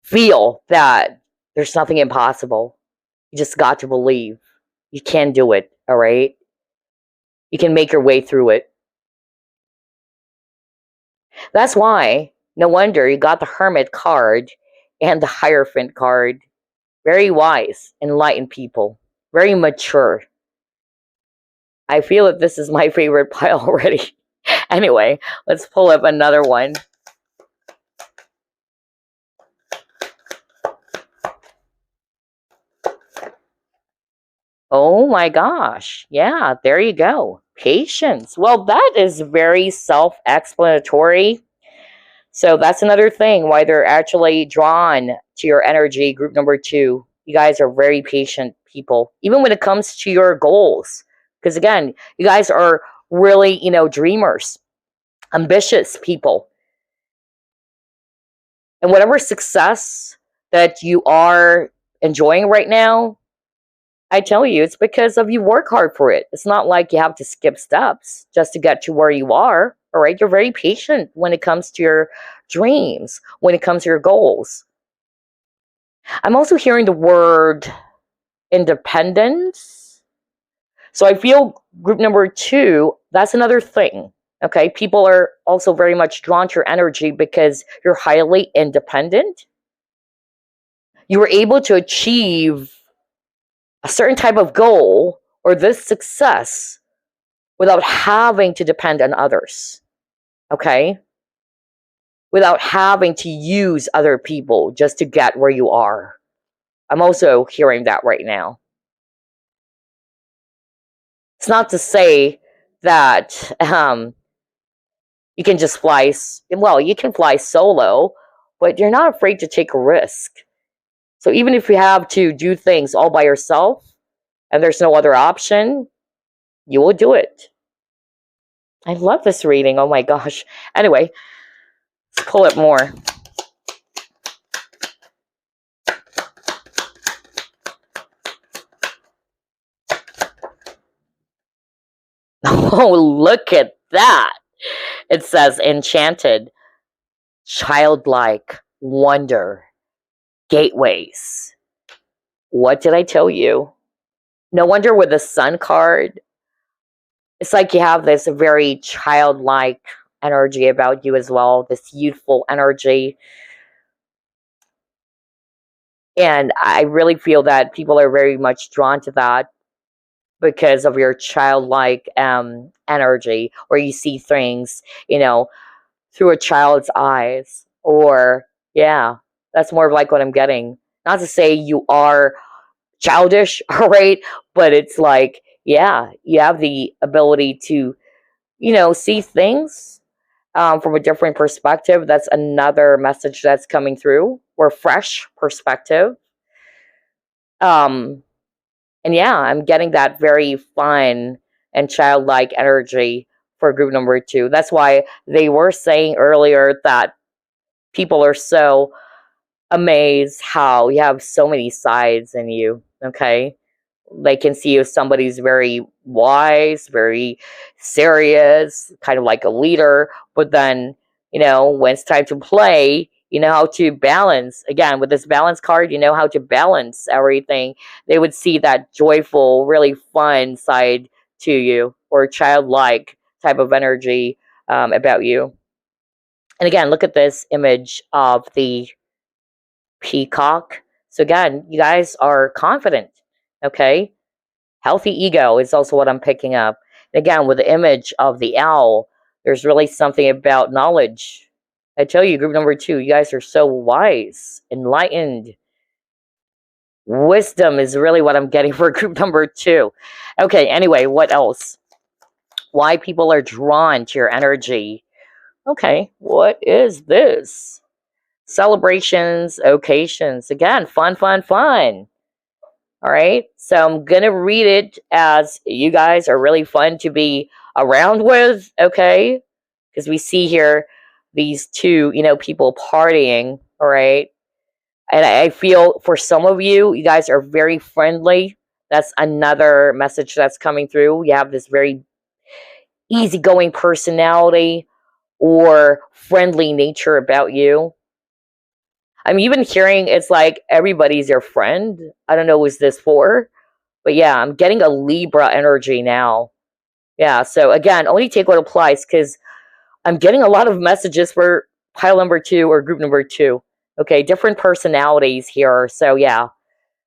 feel that there's nothing impossible. You just got to believe. You can do it, all right? You can make your way through it. That's why, no wonder you got the Hermit card and the Hierophant card. Very wise, enlightened people, very mature. I feel that this is my favorite pile already. Anyway, let's pull up another one. Oh my gosh. Yeah, there you go. Patience. Well, that is very self explanatory. So that's another thing why they're actually drawn to your energy, group number two. You guys are very patient people, even when it comes to your goals. Because again, you guys are really, dreamers, ambitious people. And whatever success that you are enjoying right now, I tell you, it's because of you work hard for it. It's not like you have to skip steps just to get to where you are. All right. You're very patient when it comes to your dreams, when it comes to your goals. I'm also hearing the word independence. So I feel group number two, that's another thing. Okay. People are also very much drawn to your energy because you're highly independent. You were able to achieve a certain type of goal or this success without having to depend on others. Okay? Without having to use other people just to get where you are. I'm also hearing that right now. It's not to say that you can just fly, well, you can fly solo, but you're not afraid to take a risk. So even if you have to do things all by yourself, and there's no other option, you will do it. I love this reading. Oh my gosh. Anyway, let's pull it more. Oh, look at that. It says enchanted, childlike, wonder, gateways. What did I tell you? No wonder with the sun card, it's like you have this very childlike energy about you as well, this youthful energy. And I really feel that people are very much drawn to that because of your childlike energy, where you see things, through a child's eyes. Or, yeah, that's more of like what I'm getting. Not to say you are childish, all right, but it's like, yeah, you have the ability to, see things from a different perspective. That's another message that's coming through, or fresh perspective. Um, and yeah, I'm getting that very fun and childlike energy for group number two. That's why they were saying earlier that people are so amazed how you have so many sides in you. Okay. They can see if somebody's very wise, very serious, kind of like a leader, but then, when it's time to play, you know how to balance. Again, with this balance card, you know how to balance everything. They would see that joyful, really fun side to you, or childlike type of energy about you. And again, look at this image of the peacock. So again, you guys are confident, okay? Healthy ego is also what I'm picking up. And again, with the image of the owl, there's really something about knowledge. I tell you, group number two, you guys are so wise, enlightened. Wisdom is really what I'm getting for group number two. Okay, anyway, what else? Why people are drawn to your energy. Okay, what is this? Celebrations, occasions. Again, fun, fun, fun. All right. So I'm going to read it as you guys are really fun to be around with. Okay. Because we see here these two, people partying. All right. And I feel for some of you, you guys are very friendly. That's another message that's coming through. You have this very easygoing personality or friendly nature about you. I'm even hearing it's like everybody's your friend. I don't know who's this for. But yeah, I'm getting a Libra energy now. Yeah, so again, only take what applies, because I'm getting a lot of messages for pile number two or group number two. Okay, different personalities here. So yeah,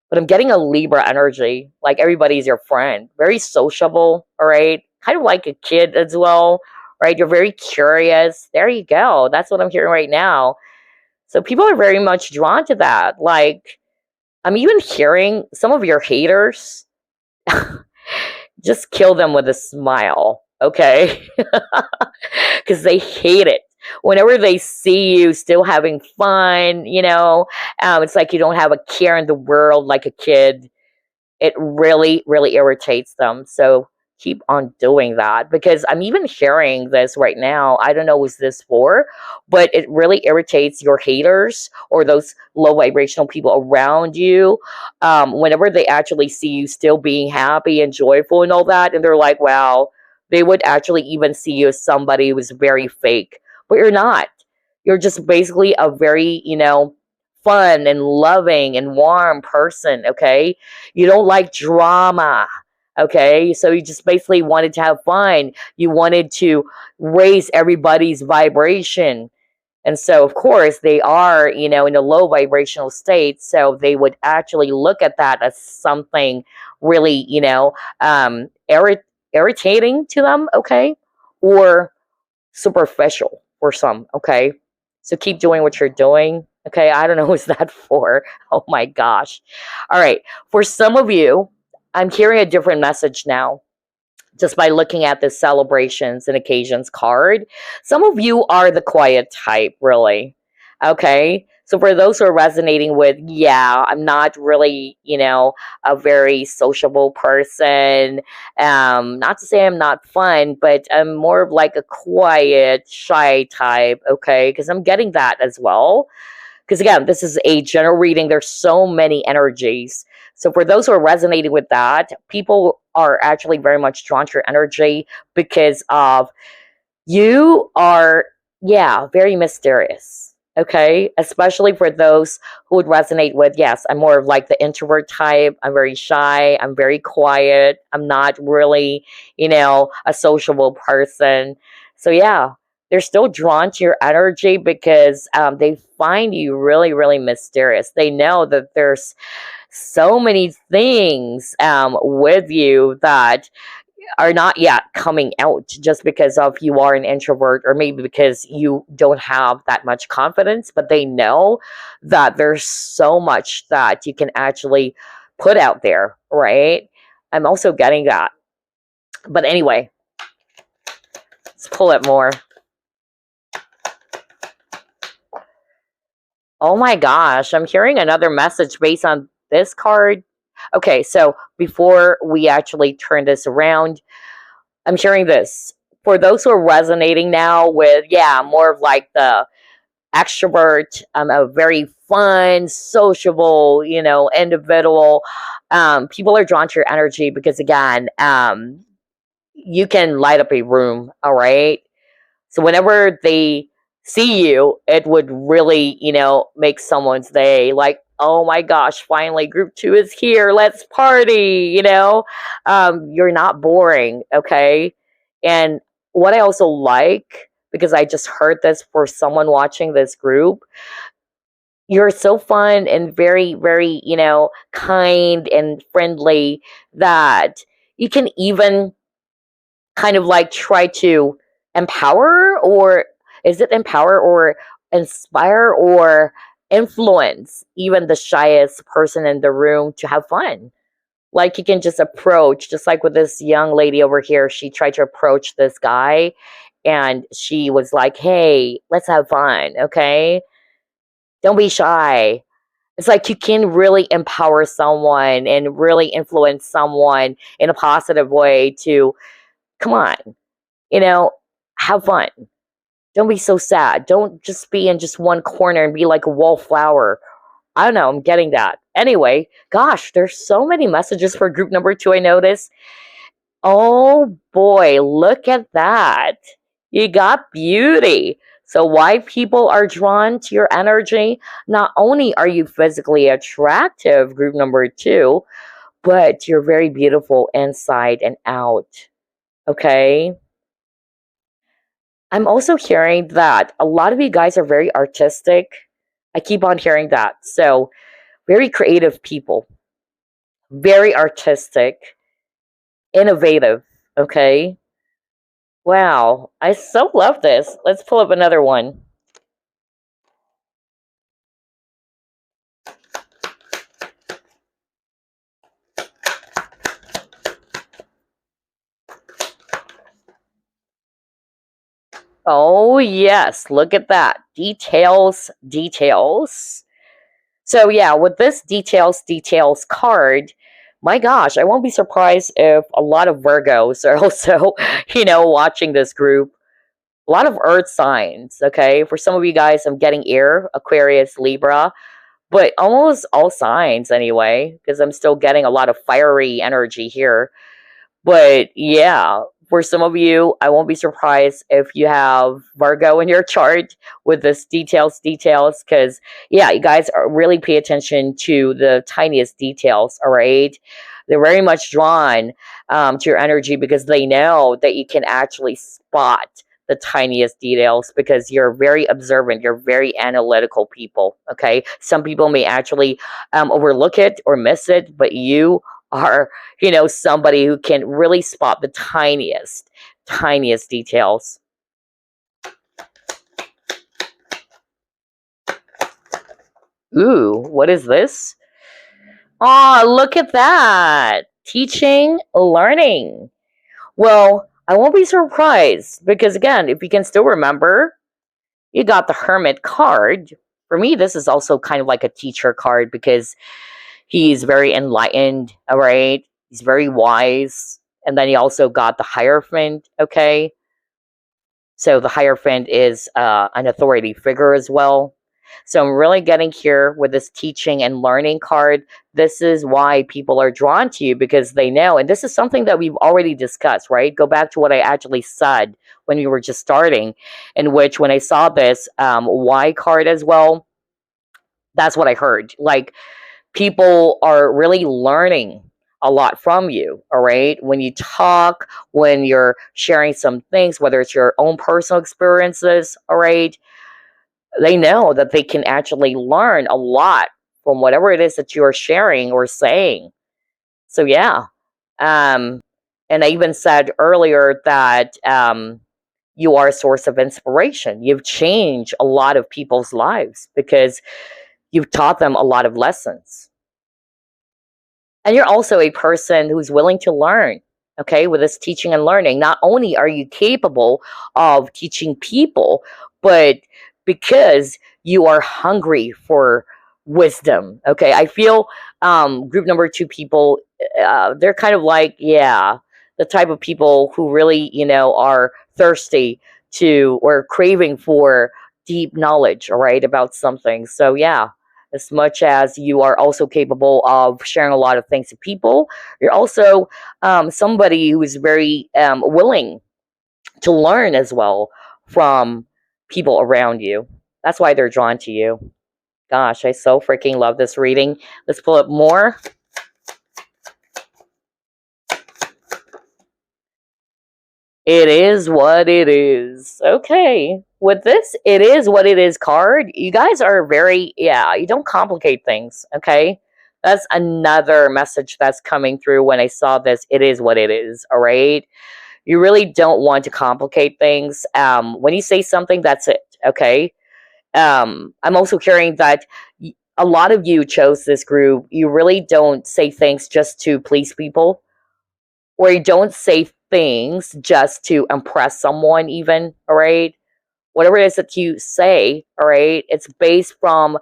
but I'm getting a Libra energy. Like everybody's your friend. Very sociable, all right? Kind of like a kid as well, right? You're very curious. There you go. That's what I'm hearing right now. So people are very much drawn to that. Like, I'm even hearing some of your haters. Just kill them with a smile, okay? Because they hate it. Whenever they see you still having fun, it's like you don't have a care in the world like a kid. It really, really irritates them. So keep on doing that, because I'm even hearing this right now. I don't know who's this for, but it really irritates your haters or those low vibrational people around you. Whenever they actually see you still being happy and joyful and all that, and they're like, wow, they would actually even see you as somebody who's very fake, but you're not. You're just basically a very, fun and loving and warm person, okay? You don't like drama, okay? So you just basically wanted to have fun. You wanted to raise everybody's vibration. And so, of course, they are, in a low vibrational state. So they would actually look at that as something really, irritating to them, okay? Or superficial for some, okay? So keep doing what you're doing. Okay, I don't know who's that for. Oh my gosh. All right. For some of you, I'm hearing a different message now just by looking at the celebrations and occasions card. Some of you are the quiet type, really. Okay. So for those who are resonating with, yeah, I'm not really, a very sociable person. Not to say I'm not fun, but I'm more of like a quiet, shy type, okay? Because I'm getting that as well. Because again, this is a general reading. There's so many energies. So for those who are resonating with that, people are actually very much drawn to your energy because of you are, yeah, very mysterious. Okay. Especially for those who would resonate with, yes, I'm more of like the introvert type. I'm very shy. I'm very quiet. I'm not really, a sociable person. So, yeah, they're still drawn to your energy because they find you really, really mysterious. They know that there's so many things with you that are not yet coming out just because of you are an introvert or maybe because you don't have that much confidence, but they know that there's so much that you can actually put out there, right? I'm also getting that. But anyway, let's pull it more. Oh my gosh, I'm hearing another message based on this card. Okay, so before we actually turn this around, I'm hearing this. For those who are resonating now with, yeah, more of like the extrovert, a very fun, sociable, individual, people are drawn to your energy because, again, you can light up a room, all right? So whenever they see you, it would really, make someone's day. Like, oh my gosh, finally, group two is here. Let's party, You're not boring, okay? And what I also like, because I just heard this for someone watching this group, you're so fun and very, very, kind and friendly that you can even kind of like try to empower, or is it empower or inspire or influence even the shyest person in the room to have fun. Like you can just approach, just like with this young lady over here, she tried to approach this guy and she was like, hey, let's have fun, okay? Don't be shy. It's like you can really empower someone and really influence someone in a positive way to, come on, you know, have fun. Don't be so sad. Don't just be in just one corner and be like a wallflower. I don't know. I'm getting that. Anyway, gosh, there's so many messages for group number two, I noticed. Oh boy, look at that. You got beauty. So, why people are drawn to your energy? Not only are you physically attractive, group number two, but you're very beautiful inside and out. Okay? I'm also hearing that a lot of you guys are very artistic. I keep on hearing that. So, very creative people, very artistic, innovative. Okay. Wow. I so love this. Let's pull up another one. Oh, yes. Look at that. Details, details. So, yeah, with this details card, my gosh, I won't be surprised if a lot of Virgos are also, watching this group. A lot of earth signs, okay? For some of you guys, I'm getting air, Aquarius, Libra, but almost all signs anyway, because I'm still getting a lot of fiery energy here. But yeah, for some of you, I won't be surprised if you have Virgo in your chart with this details, because yeah, you guys are really pay attention to the tiniest details, all right? They're very much drawn to your energy because they know that you can actually spot the tiniest details because you're very observant, you're very analytical people, okay? Some people may actually overlook it or miss it, but you are, somebody who can really spot the tiniest details. Ooh, what is this? Oh, look at that. Teaching, learning. Well, I won't be surprised because, again, if you can still remember, you got the Hermit card. For me, this is also kind of like a teacher card because he's very enlightened, all right? He's very wise. And then he also got the Hierophant, okay? So the Hierophant is an authority figure as well. So I'm really getting here with this teaching and learning card. This is why people are drawn to you because they know. And this is something that we've already discussed, right? Go back to what I actually said when we were just starting, in which when I saw this Y card as well, that's what I heard. Like, people are really learning a lot from you, all right? When you talk, when you're sharing some things, whether it's your own personal experiences, all right, they know that they can actually learn a lot from whatever it is that you are sharing or saying. So, yeah. Um, and I even said earlier that you are a source of inspiration. You've changed a lot of people's lives because you've taught them a lot of lessons. And you're also a person who's willing to learn, okay, with this teaching and learning. Not only are you capable of teaching people, but because you are hungry for wisdom, okay. I feel group number two people, they're kind of like, yeah, the type of people who really, are thirsty to or craving for deep knowledge, all right, about something. So, yeah, as much as you are also capable of sharing a lot of things to people, you're also somebody who is very willing to learn as well from people around you. That's why they're drawn to you. Gosh, I so freaking love this reading. Let's pull up more. It is what it is. Okay. With this, it is what it is card, you guys are very, yeah, you don't complicate things. Okay. That's another message that's coming through when I saw this. It is what it is. All right. You really don't want to complicate things. When you say something, that's it. Okay. I'm also hearing that a lot of you chose this group. You really don't say things just to please people, or you don't say things just to impress someone, even. All right. Whatever it is that you say, all right, it's based from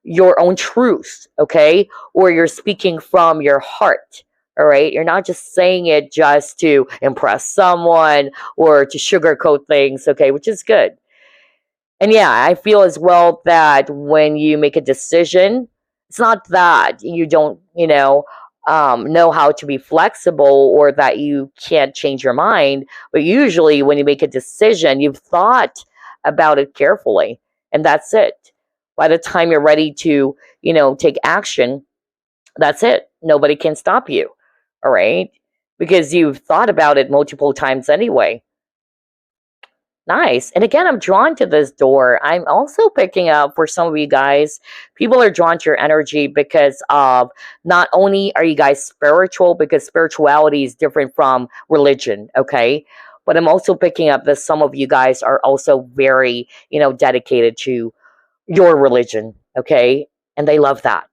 your own truth, okay? Or you're speaking from your heart, all right? You're not just saying it just to impress someone or to sugarcoat things, okay, which is good. And yeah, I feel as well that when you make a decision, it's not that you don't, know how to be flexible or that you can't change your mind. But usually, when you make a decision, you've thought about it carefully, and that's it. By the time you're ready to, take action, that's it. Nobody can stop you. All right. Because you've thought about it multiple times anyway. Nice. And again, I'm drawn to this door. I'm also picking up for some of you guys, people are drawn to your energy because of not only are you guys spiritual, because spirituality is different from religion, okay? But I'm also picking up that some of you guys are also very, dedicated to your religion, okay? And they love that.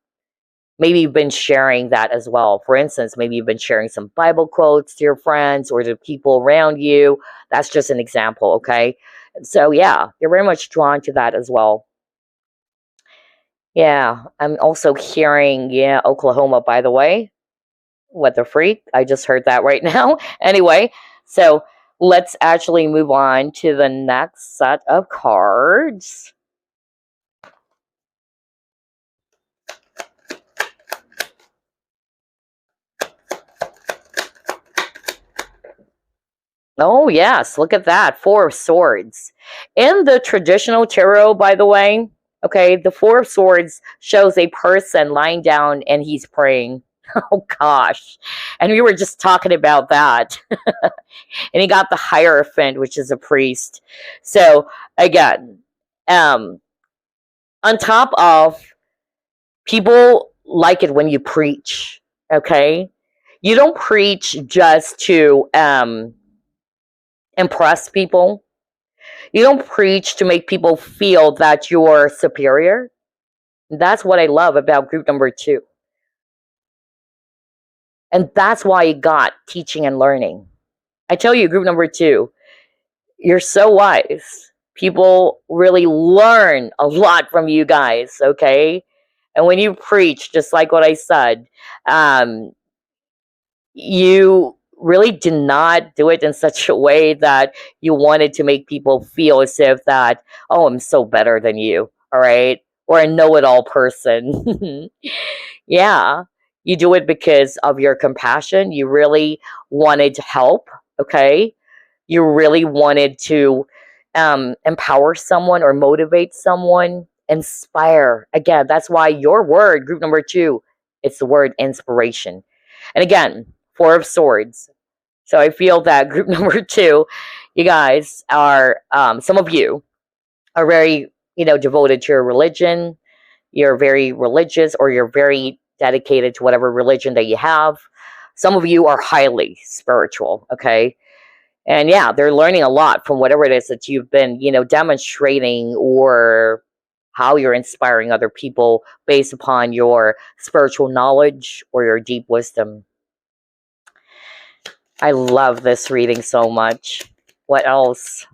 Maybe you've been sharing that as well. For instance, maybe you've been sharing some Bible quotes to your friends or to people around you. That's just an example, okay? So, yeah, you're very much drawn to that as well. Yeah, I'm also hearing, yeah, Oklahoma, by the way. What the freak? I just heard that right now. Anyway, so let's actually move on to the next set of cards. Oh, yes, look at that. Four of Swords. In the traditional tarot, by the way, okay, the Four of Swords shows a person lying down and he's praying. Oh, gosh. And we were just talking about that. And he got the Hierophant, which is a priest. So, again, um, on top of people like it when you preach, okay? You don't preach just to impress people. You don't preach to make people feel that you're superior. That's what I love about group number two. And that's why you got teaching and learning. I tell you, group number two, you're so wise. People really learn a lot from you guys, okay? And when you preach, just like what I said, um, you really did not do it in such a way that you wanted to make people feel as if that, oh, I'm so better than you, all right? Or a know it all person. Yeah, you do it because of your compassion. You really wanted to help, okay? You really wanted to empower someone or motivate someone, inspire. Again, that's why your word, group number two, it's the word inspiration. And again, Four of Swords. So I feel that group number two, you guys are, some of you are very, devoted to your religion. You're very religious, or you're very dedicated to whatever religion that you have. Some of you are highly spiritual, okay? And yeah, they're learning a lot from whatever it is that you've been, demonstrating, or how you're inspiring other people based upon your spiritual knowledge or your deep wisdom. I love this reading so much. What else?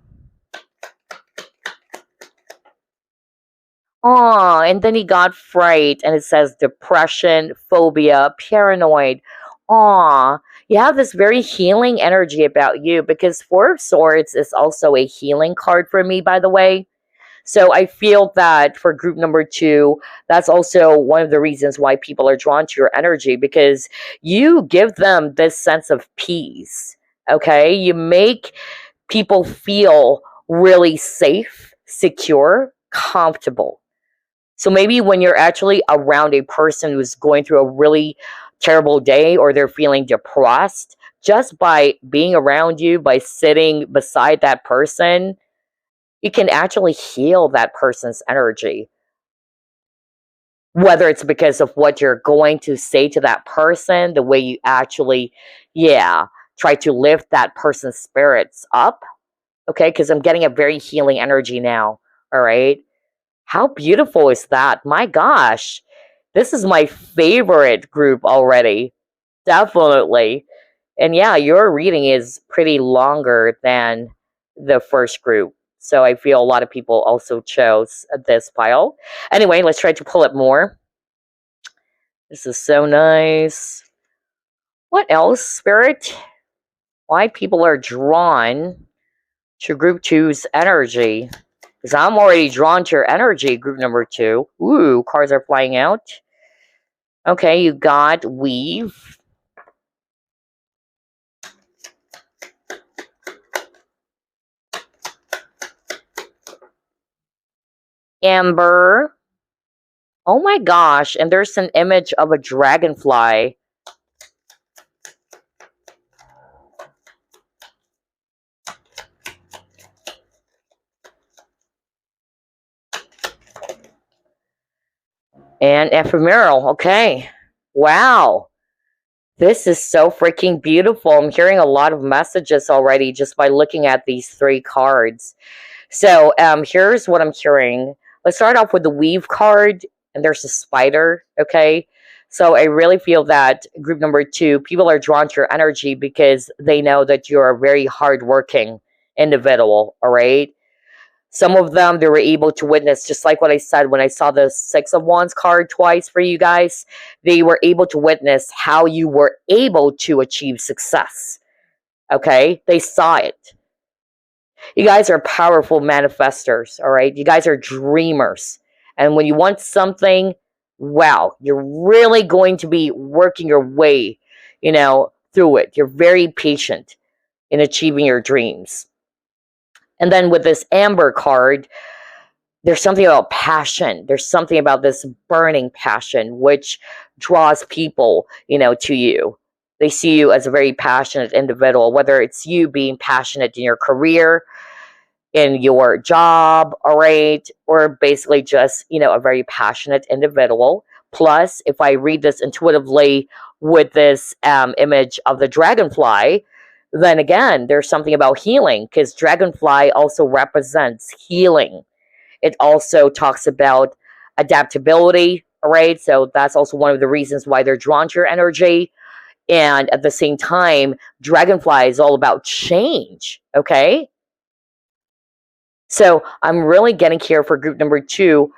Oh, and then he got fright, and it says depression, phobia, paranoid. Aw, you have this very healing energy about you, because Four of Swords is also a healing card for me, by the way. So I feel that for group number two, that's also one of the reasons why people are drawn to your energy, because you give them this sense of peace. Okay. You make people feel really safe, secure, comfortable. So maybe when you're actually around a person who's going through a really terrible day, or they're feeling depressed, just by being around you, by sitting beside that person, you can actually heal that person's energy. Whether it's because of what you're going to say to that person, the way you actually, yeah, try to lift that person's spirits up. Okay, because I'm getting a very healing energy now. All right. How beautiful is that? My gosh. This is my favorite group already. Definitely. And yeah, your reading is pretty longer than the first group. So I feel a lot of people also chose this pile. Anyway, let's try to pull it more. This is so nice. What else, Spirit? Why people are drawn to group two's energy? Because I'm already drawn to your energy, group number two. Ooh, cards are flying out. Okay, you got Weave. Amber. Oh my gosh, and there's an image of a dragonfly. And ephemeral, okay. Wow. This is so freaking beautiful. I'm hearing a lot of messages already just by looking at these three cards. So here's what I'm hearing. Let's start off with the Weave card, and there's a spider, okay? So I really feel that group number two, people are drawn to your energy because they know that you're a very hardworking individual, all right? Some of them, they were able to witness, just like what I said when I saw the Six of Wands card twice for you guys. They were able to witness how you were able to achieve success. Okay? They saw it. You guys are powerful manifestors, all right? You guys are dreamers. And when you want something, wow, you're really going to be working your way, through it. You're very patient in achieving your dreams. And then with this Amber card, there's something about passion. There's something about this burning passion which draws people, to you. They see you as a very passionate individual, whether it's you being passionate in your career, in your job, all right, or basically just, a very passionate individual. Plus, if I read this intuitively with this image of the dragonfly, then again, there's something about healing, because dragonfly also represents healing. It also talks about adaptability, all right? So that's also one of the reasons why they're drawn to your energy. And at the same time, dragonfly is all about change, okay? So I'm really getting here for group number 2.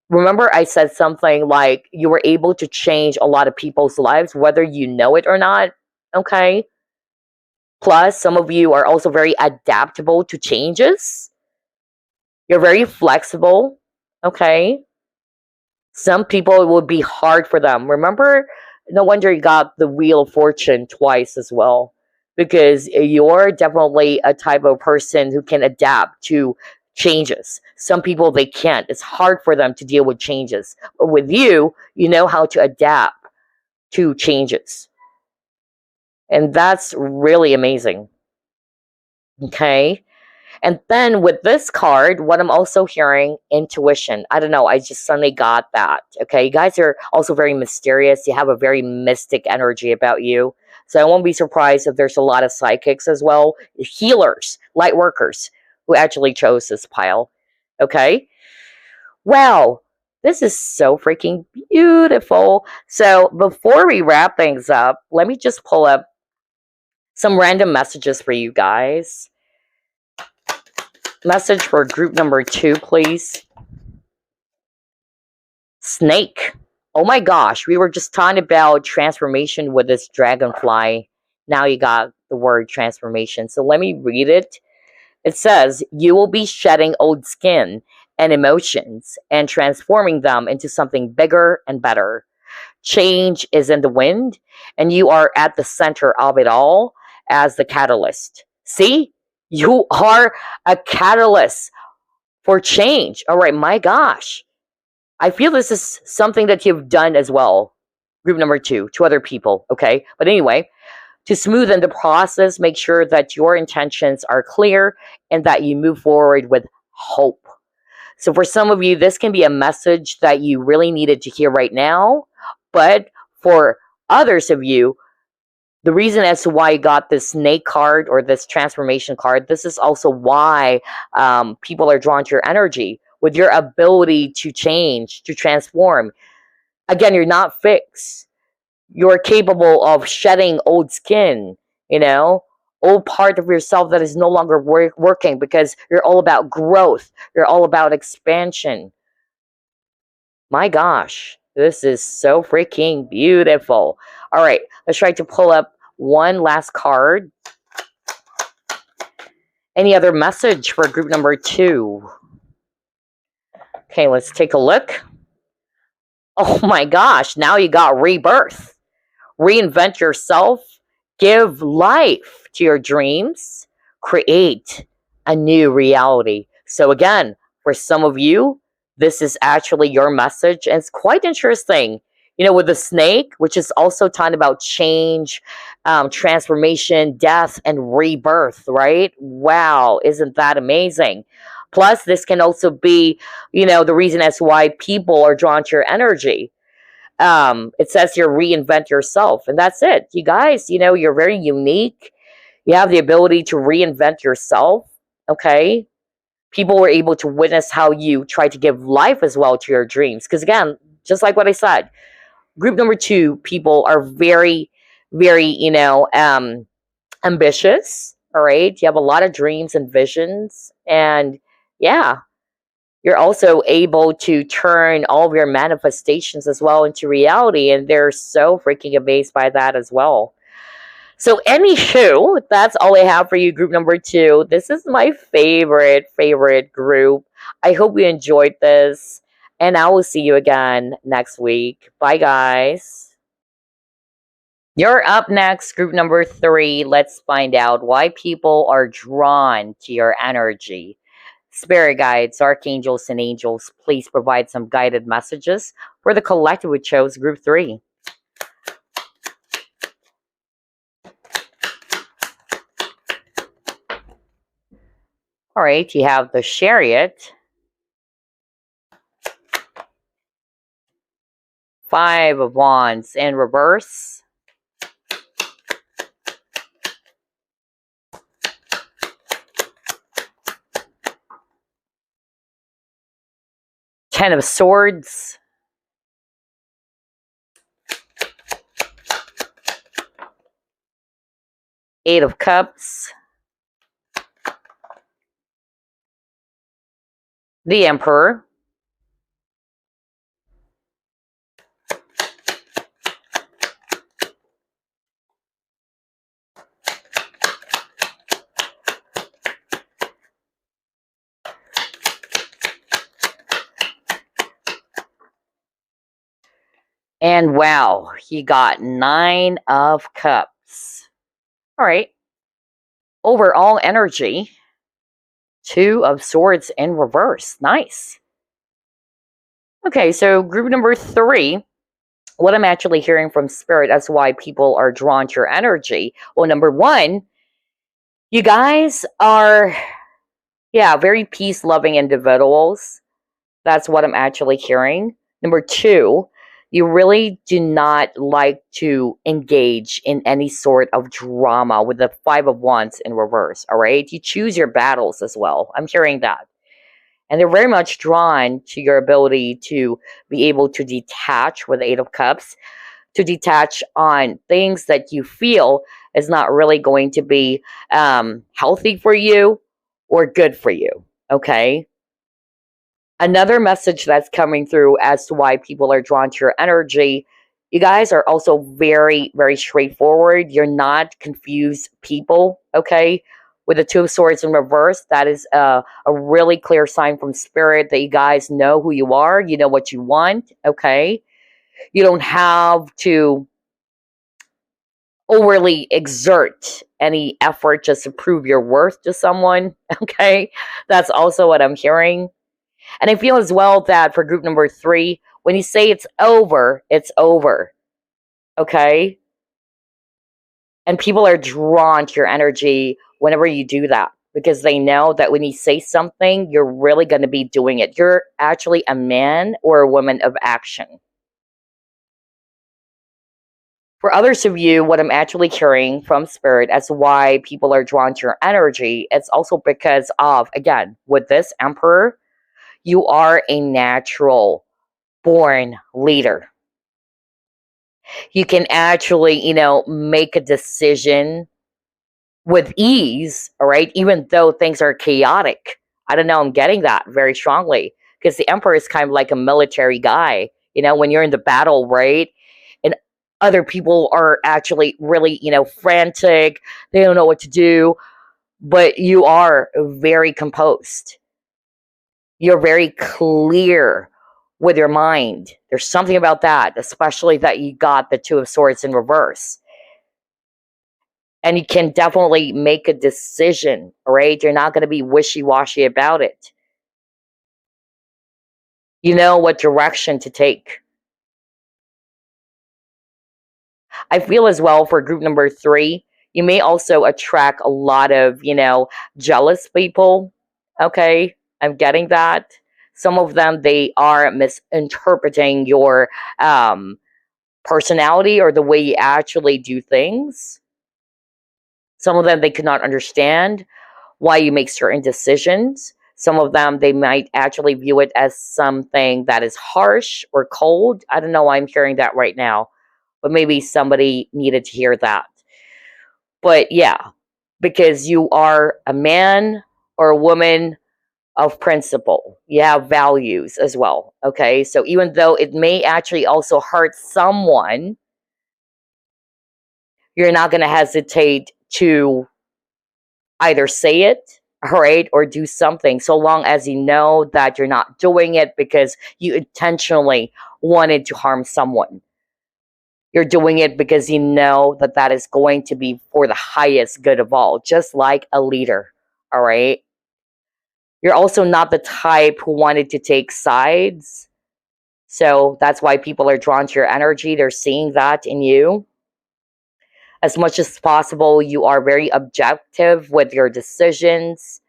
Remember, I said something like you were able to change a lot of people's lives, whether you know it or not. Okay. Plus, some of you are also very adaptable to changes. You're very flexible. Okay. Some people, it would be hard for them. Remember, no wonder you got the Wheel of Fortune twice as well, because you're definitely a type of person who can adapt to changes. Some people, they can't. It's hard for them to deal with changes. But with you, you know how to adapt to changes. And that's really amazing. Okay. And then with this card, what I'm also hearing, intuition. I don't know. I just suddenly got that. Okay. You guys are also very mysterious. You have a very mystic energy about you. So I won't be surprised if there's a lot of psychics as well, healers, light workers who actually chose this pile. Okay. Wow. This is so freaking beautiful. So before we wrap things up, let me just pull up some random messages for you guys. Message for group number 2, please. Snake. Oh my gosh, we were just talking about transformation with this dragonfly. Now you got the word transformation. So let me read it. It says, you will be shedding old skin and emotions and transforming them into something bigger and better. Change is in the wind, and you are at the center of it all as the catalyst. See? You are a catalyst for change. All right, my gosh. I feel this is something that you've done as well. Group number 2, to other people, okay? But anyway, to smoothen the process, make sure that your intentions are clear and that you move forward with hope. So for some of you, this can be a message that you really needed to hear right now. But for others of you, the reason as to why you got this snake card or this transformation card, this is also why people are drawn to your energy with your ability to change, to transform. Again, you're not fixed. You're capable of shedding old skin, you know, old part of yourself that is no longer working, because you're all about growth. You're all about expansion. My gosh, this is so freaking beautiful. All right, let's try to pull up one last card. Any other message for group number 2? Okay, let's take a look. Oh my gosh, now you got rebirth. Reinvent yourself, give life to your dreams, create a new reality. So, again, for some of you, this is actually your message, and it's quite interesting. You know, with the snake, which is also talking about change, transformation, death, and rebirth, right? Wow, isn't that amazing? Plus, this can also be, you know, the reason as why people are drawn to your energy. It says here, reinvent yourself, and that's it. You guys, you know, you're very unique. You have the ability to reinvent yourself. Okay, people were able to witness how you try to give life as well to your dreams, because again, just like what I said, group number 2 people are very, very, you know, ambitious. All right, you have a lot of dreams and visions, and yeah, you're also able to turn all of your manifestations as well into reality, and they're so freaking amazed by that as well. So anywho, that's all I have for you, group number 2. This is my favorite group. I hope you enjoyed this, and I will see you again next week. Bye, guys. You're up next, group number 3. Let's find out why people are drawn to your energy. Spirit guides, archangels, and angels, please provide some guided messages for the collective who chose group 3. All right, you have the Chariot, 5 of Wands in reverse, Ten of Swords, Eight of Cups, The Emperor. And wow, he got 9 of Cups. All right. Overall energy, 2 of Swords in reverse. Nice. Okay, so group number 3, what I'm actually hearing from Spirit as why people are drawn to your energy. Well, number 1, you guys are, very peace loving individuals. That's what I'm actually hearing. Number 2, you really do not like to engage in any sort of drama with the 5 of Wands in reverse, all right? You choose your battles as well. I'm hearing that. And they're very much drawn to your ability to be able to detach with the 8 of Cups, to detach on things that you feel is not really going to be healthy for you or good for you, okay? Another message that's coming through as to why people are drawn to your energy, you guys are also very, very straightforward. You're not confused people, okay? With the 2 of Swords in reverse, that is a really clear sign from Spirit that you guys know who you are. You know what you want, okay? You don't have to overly exert any effort just to prove your worth to someone, okay? That's also what I'm hearing. And I feel as well that for group number 3, when you say it's over, it's over. Okay? And people are drawn to your energy whenever you do that because they know that when you say something, you're really going to be doing it. You're actually a man or a woman of action. For others of you, what I'm actually hearing from Spirit as to why people are drawn to your energy, it's also because of, again, with this Emperor, you are a natural born leader. You can actually, make a decision with ease, all right, even though things are chaotic. I don't know, I'm getting that very strongly because the Emperor is kind of like a military guy, when you're in the battle, right? And other people are actually really, frantic, they don't know what to do, but you are very composed. You're very clear with your mind. There's something about that, especially that you got the 2 of Swords in reverse. And you can definitely make a decision, right? You're not going to be wishy-washy about it. You know what direction to take. I feel as well for group number 3, you may also attract a lot of, jealous people. Okay, I'm getting that. Some of them, they are misinterpreting your personality or the way you actually do things. Some of them, they could not understand why you make certain decisions. Some of them, they might actually view it as something that is harsh or cold. I don't know why I'm hearing that right now, but maybe somebody needed to hear that. But yeah, because you are a man or a woman of principle, you have values as well. Okay, so even though it may actually also hurt someone, you're not going to hesitate to either say it, all right, or do something, so long as you know that you're not doing it because you intentionally wanted to harm someone. You're doing it because you know that that is going to be for the highest good of all, just like a leader, all right? You're also not the type who wanted to take sides. So that's why people are drawn to your energy. They're seeing that in you. As much as possible, you are very objective with your decisions.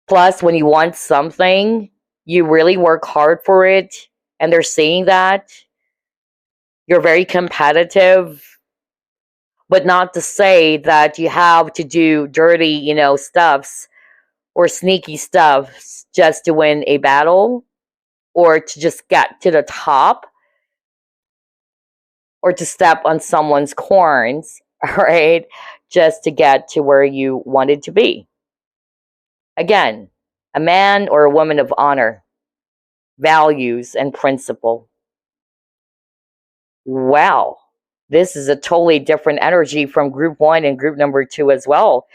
Plus, when you want something, you really work hard for it. And they're saying that you're very competitive, but not to say that you have to do dirty, stuffs or sneaky stuffs just to win a battle or to just get to the top or to step on someone's corns, all right, just to get to where you wanted to be. Again, A man or a woman of honor, values, and principle. Wow. This is a totally different energy from group one and group number two as well.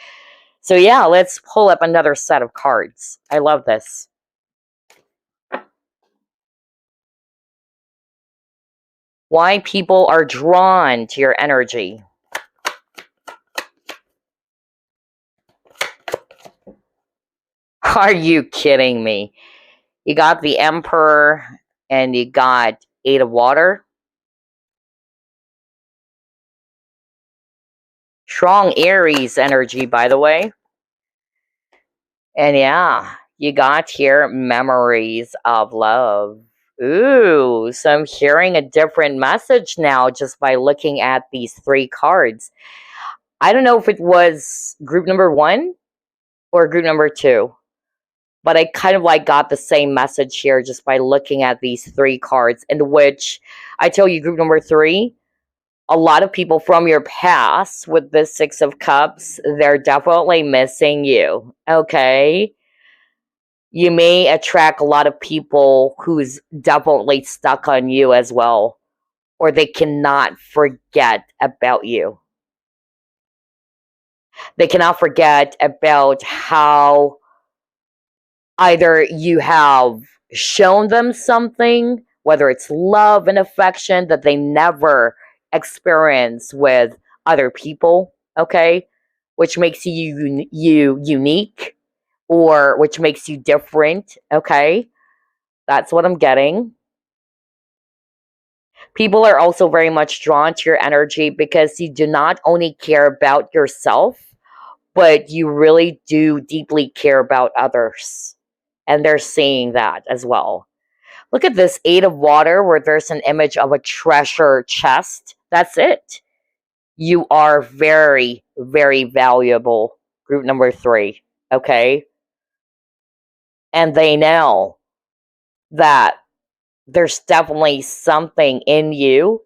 So, yeah, let's pull up another set of cards. I love this. Why people are drawn to your energy. Are you kidding me? You got the Emperor and you got Eight of Water. Strong Aries energy, by the way. And yeah, you got here memories of love. Ooh, so I'm hearing a different message now just by looking at these three cards. I don't know if it was group number one or group number two, but I kind of like got the same message here just by looking at these three cards, in which I tell you, group number three, a lot of people from your past with the Six of Cups, they're definitely missing you, okay? You may attract a lot of people who's definitely stuck on you as well, or they cannot forget about you. They cannot forget about how either you have shown them something, whether it's love and affection that they never experience with other people, okay? Which makes you unique, or which makes you different, okay? That's what I'm getting. People are also very much drawn to your energy because you do not only care about yourself, but you really do deeply care about others. And they're seeing that as well. Look at this Eight of Water where there's an image of a treasure chest. That's it. You are very, very valuable. Group number three. Okay. And they know that there's definitely something in you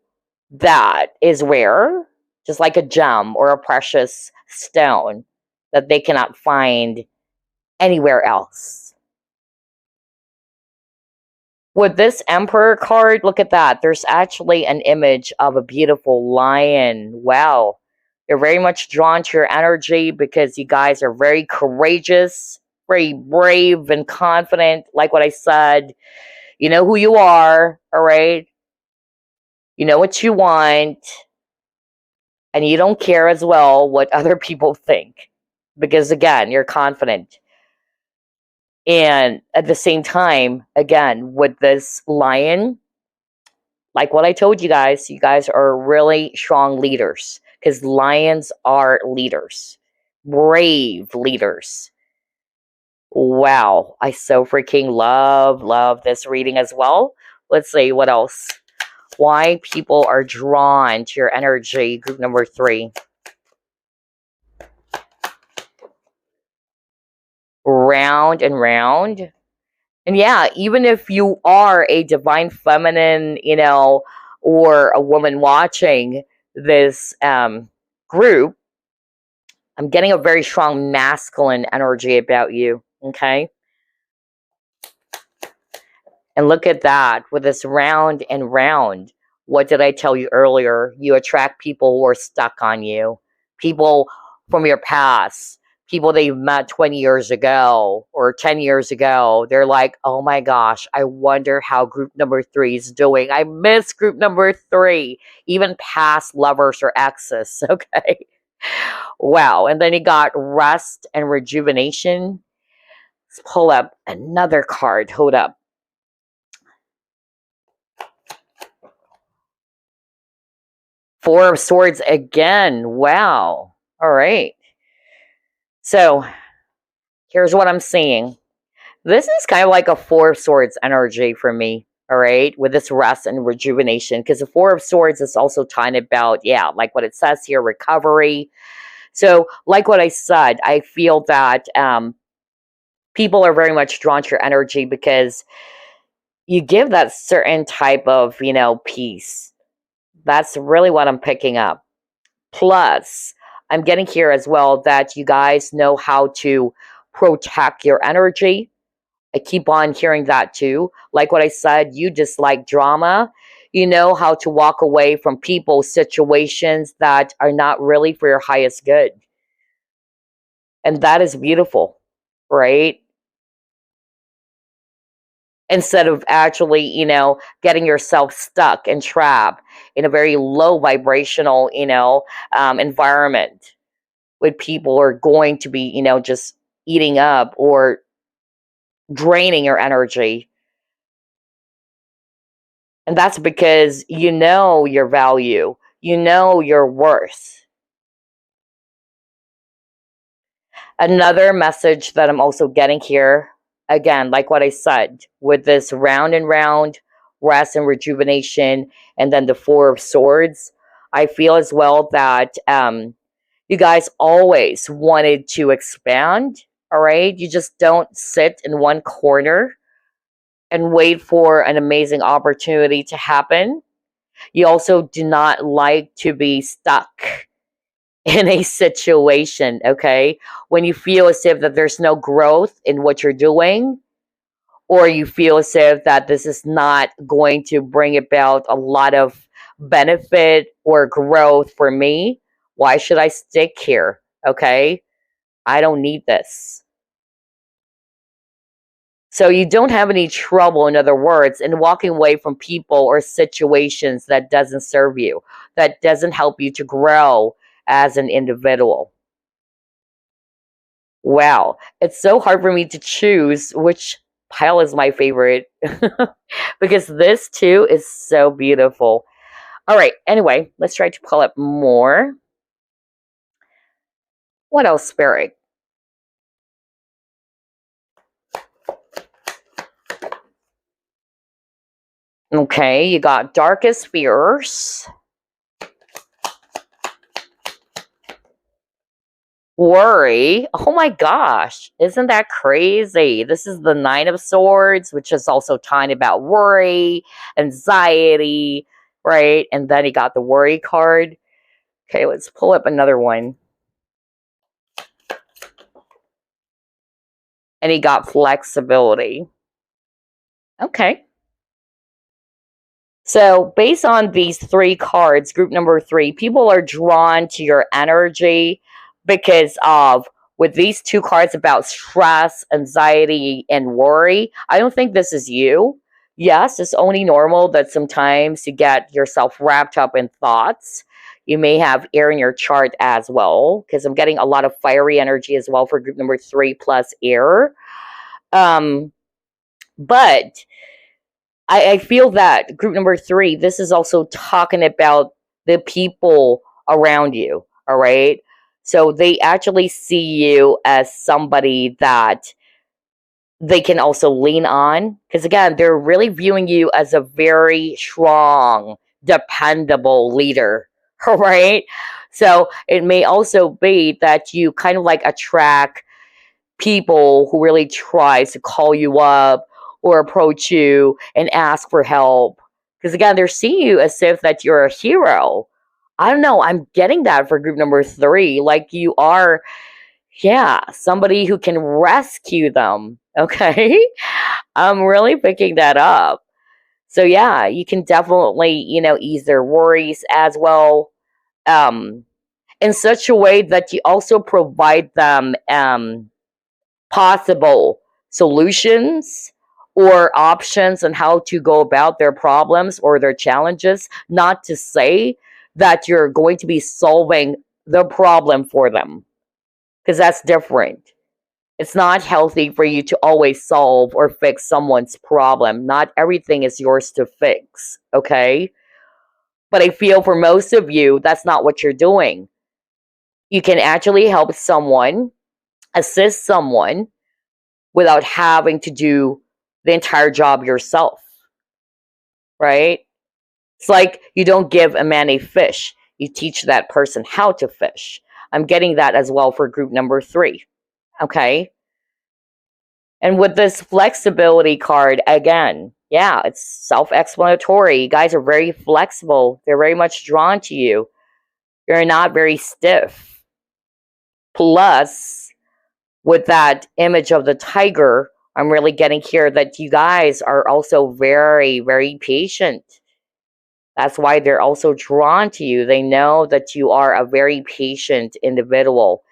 that is rare, just like a gem or a precious stone that they cannot find anywhere else. With this Emperor card, look at that. There's actually an image of a beautiful lion. Wow. You're very much drawn to your energy because you guys are very courageous, very brave and confident. Like what I said, you know who you are, all right? You know what you want, and you don't care as well what other people think. Because again, you're confident. And at the same time, again, with this lion, like what I told you guys are really strong leaders because lions are leaders, brave leaders. Wow, I so freaking love this reading as well. Let's see what else. Why people are drawn to your energy, group number three. Round and round. And yeah, even if you are a divine feminine, or a woman watching this group, I'm getting a very strong masculine energy about you, okay? And look at that with this round and round. What did I tell you earlier? You attract people who are stuck on you, people from your past, people that you've met 20 years ago or 10 years ago. They're like, oh my gosh, I wonder how group number three is doing. I miss group number three, even past lovers or exes, okay? Wow. And then you got rest and rejuvenation. Let's pull up another card. Hold up. Four of Swords again. Wow. All right. So here's what I'm seeing. This is kind of like a Four of Swords energy for me. All right. With this rest and rejuvenation. Because the Four of Swords is also talking about, yeah, like what it says here, recovery. So like what I said, I feel that people are very much drawn to your energy because you give that certain type of, peace. That's really what I'm picking up. Plus, I'm getting here as well that you guys know how to protect your energy. I keep on hearing that too. Like what I said, you dislike drama. You know how to walk away from people, situations that are not really for your highest good. And that is beautiful, right? Instead of actually, getting yourself stuck and trapped in a very low vibrational, environment with people who are going to be, just eating up or draining your energy. And that's because you know your value, you know your worth. Another message that I'm also getting here, again, like what I said, with this round and round, rest and rejuvenation, and then the Four of Swords, I feel as well that you guys always wanted to expand, all right? You just don't sit in one corner and wait for an amazing opportunity to happen. You also do not like to be stuck in a situation, okay? When you feel as if that there's no growth in what you're doing, or you feel as if that this is not going to bring about a lot of benefit or growth for me, why should I stick here? Okay? I don't need this. So you don't have any trouble, in other words, in walking away from people or situations that doesn't serve you, that doesn't help you to grow as an individual. Wow, it's so hard for me to choose which pile is my favorite because this too is so beautiful. All right, anyway, let's try to pull up more. What else, Spirit? Okay, you got Darkest Fears, Worry. Oh my gosh, isn't that crazy? This is the Nine of Swords, which is also talking about worry, anxiety, right? And then you got the Worry card. Okay, let's pull up another one. And he got Flexibility. Okay. So, based on these three cards, group number 3, people are drawn to your energy because of, with these two cards about stress, anxiety, and worry. I don't think this is you. Yes, it's only normal that sometimes you get yourself wrapped up in thoughts. You may have air in your chart as well, because I'm getting a lot of fiery energy as well for group number 3 plus air. Um, but I feel that group number 3, this is also talking about the people around you. All right. So they actually see you as somebody that they can also lean on. Because again, they're really viewing you as a very strong, dependable leader. All right. So it may also be that you kind of like attract people who really tries to call you up or approach you and ask for help, because again they're seeing you as if that you're a hero. I don't know, I'm getting that for group number 3, like you are, yeah, somebody who can rescue them. Okay. I'm really picking that up. So yeah, you can definitely, ease their worries as well, um in such a way that you also provide them possible solutions or options on how to go about their problems or their challenges, not to say that you're going to be solving the problem for them, because that's different. It's not healthy for you to always solve or fix someone's problem. Not everything is yours to fix, okay? But I feel for most of you, that's not what you're doing. You can actually help someone, assist someone, without having to do the entire job yourself, right? It's like you don't give a man a fish, you teach that person how to fish. I'm getting that as well for group number 3. Okay. And with this flexibility card, again, yeah, it's self explanatory. You guys are very flexible, they're very much drawn to you. You're not very stiff. Plus, with that image of the tiger I'm really getting here that you guys are also very, very patient. That's why they're also drawn to you. They know that you are a very patient individual.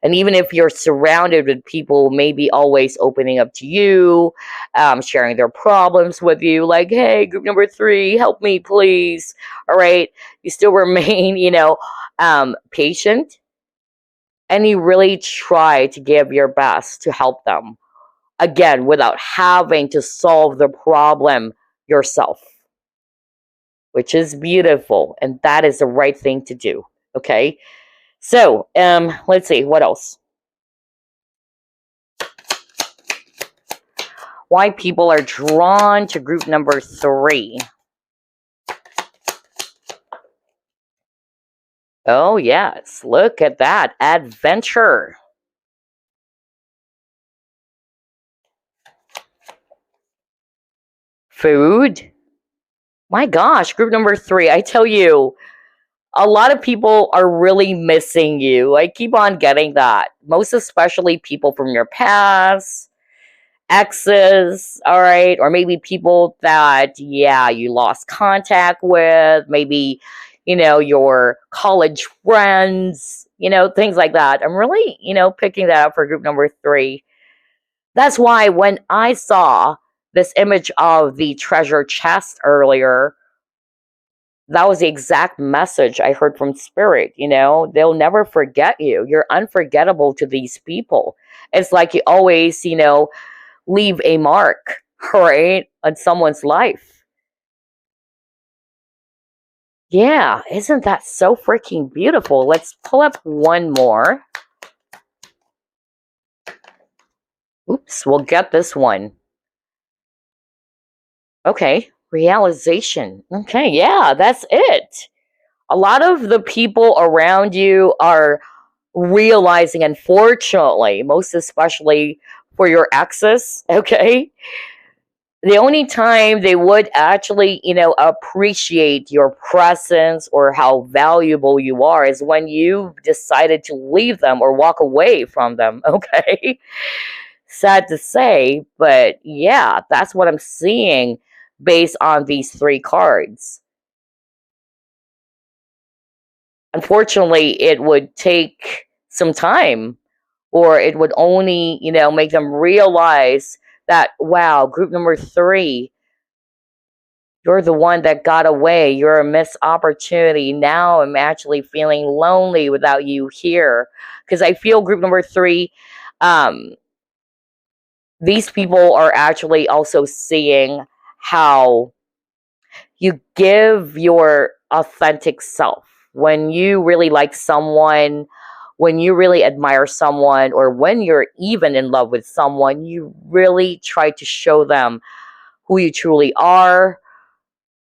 And even if you're surrounded with people maybe always opening up to you, sharing their problems with you, like, hey, group number 3, help me, please. All right. You still remain, patient, and you really try to give your best to help them. Again, without having to solve the problem yourself, which is beautiful. And that is the right thing to do. Okay. So, let's see, what else? Why people are drawn to group number 3. Oh, yes. Look at that. Adventure. Food. My gosh, group number 3. I tell you, a lot of people are really missing you. I keep on getting that. Most especially people from your past, exes, all right, or maybe people that, yeah, you lost contact with, maybe, your college friends, things like that. I'm really, picking that up for group number 3. That's why when I saw this image of the treasure chest earlier, that was the exact message I heard from Spirit. They'll never forget you. You're unforgettable to these people. It's like you always, leave a mark, right, on someone's life. Yeah, isn't that so freaking beautiful? Let's pull up one more. Oops, we'll get this one. Okay, realization. Okay, yeah, that's it. A lot of the people around you are realizing, unfortunately, most especially for your exes, okay, the only time they would actually, appreciate your presence or how valuable you are is when you decided to leave them or walk away from them, okay? Sad to say, but yeah, that's what I'm seeing based on these 3 cards. Unfortunately, it would take some time, or it would only, make them realize that, wow, group number 3, you're the one that got away. You're a missed opportunity. Now I'm actually feeling lonely without you here. Because I feel group number 3, um, these people are actually also seeing how you give your authentic self. When you really like someone, when you really admire someone, or when you're even in love with someone, you really try to show them who you truly are.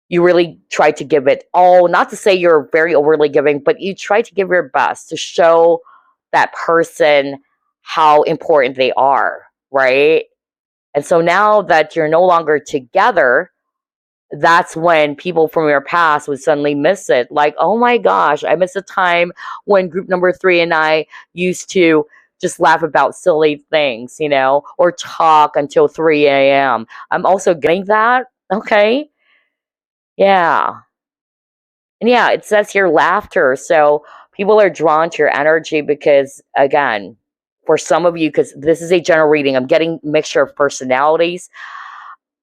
You really try to give it all. Not to say you're very overly giving, but you try to give your best to show that person how important they are, right? And so now that you're no longer together, that's when people from your past would suddenly miss it. Like, oh my gosh, I miss the time when group number 3 and I used to just laugh about silly things, or talk until 3 a.m. I'm also getting that. Okay. Yeah. And yeah, it says here laughter. So people are drawn to your energy because, again, for some of you, because this is a general reading, I'm getting mixture of personalities.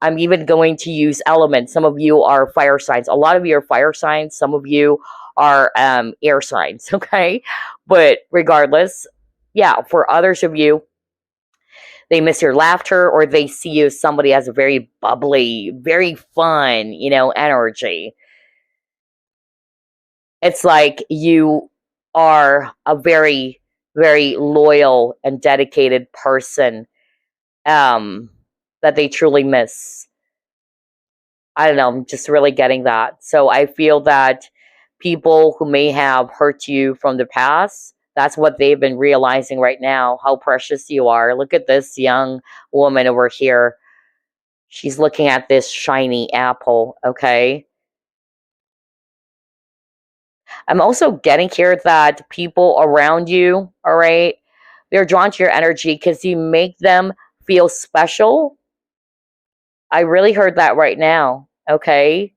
I'm even going to use elements. Some of you are fire signs. A lot of you are fire signs. Some of you are air signs. Okay. But regardless, yeah, for others of you, they miss your laughter, or they see you as somebody as a very bubbly, very fun, energy. It's like you are a very, very loyal and dedicated person, um, that they truly miss. I don't know, I'm just really getting that. So I feel that people who may have hurt you from the past, that's what they've been realizing right now, how precious you are. Look at this young woman over here. She's looking at this shiny apple, okay? I'm also getting here that people around you, all right, they're drawn to your energy because you make them feel special. I really heard that right now. Okay.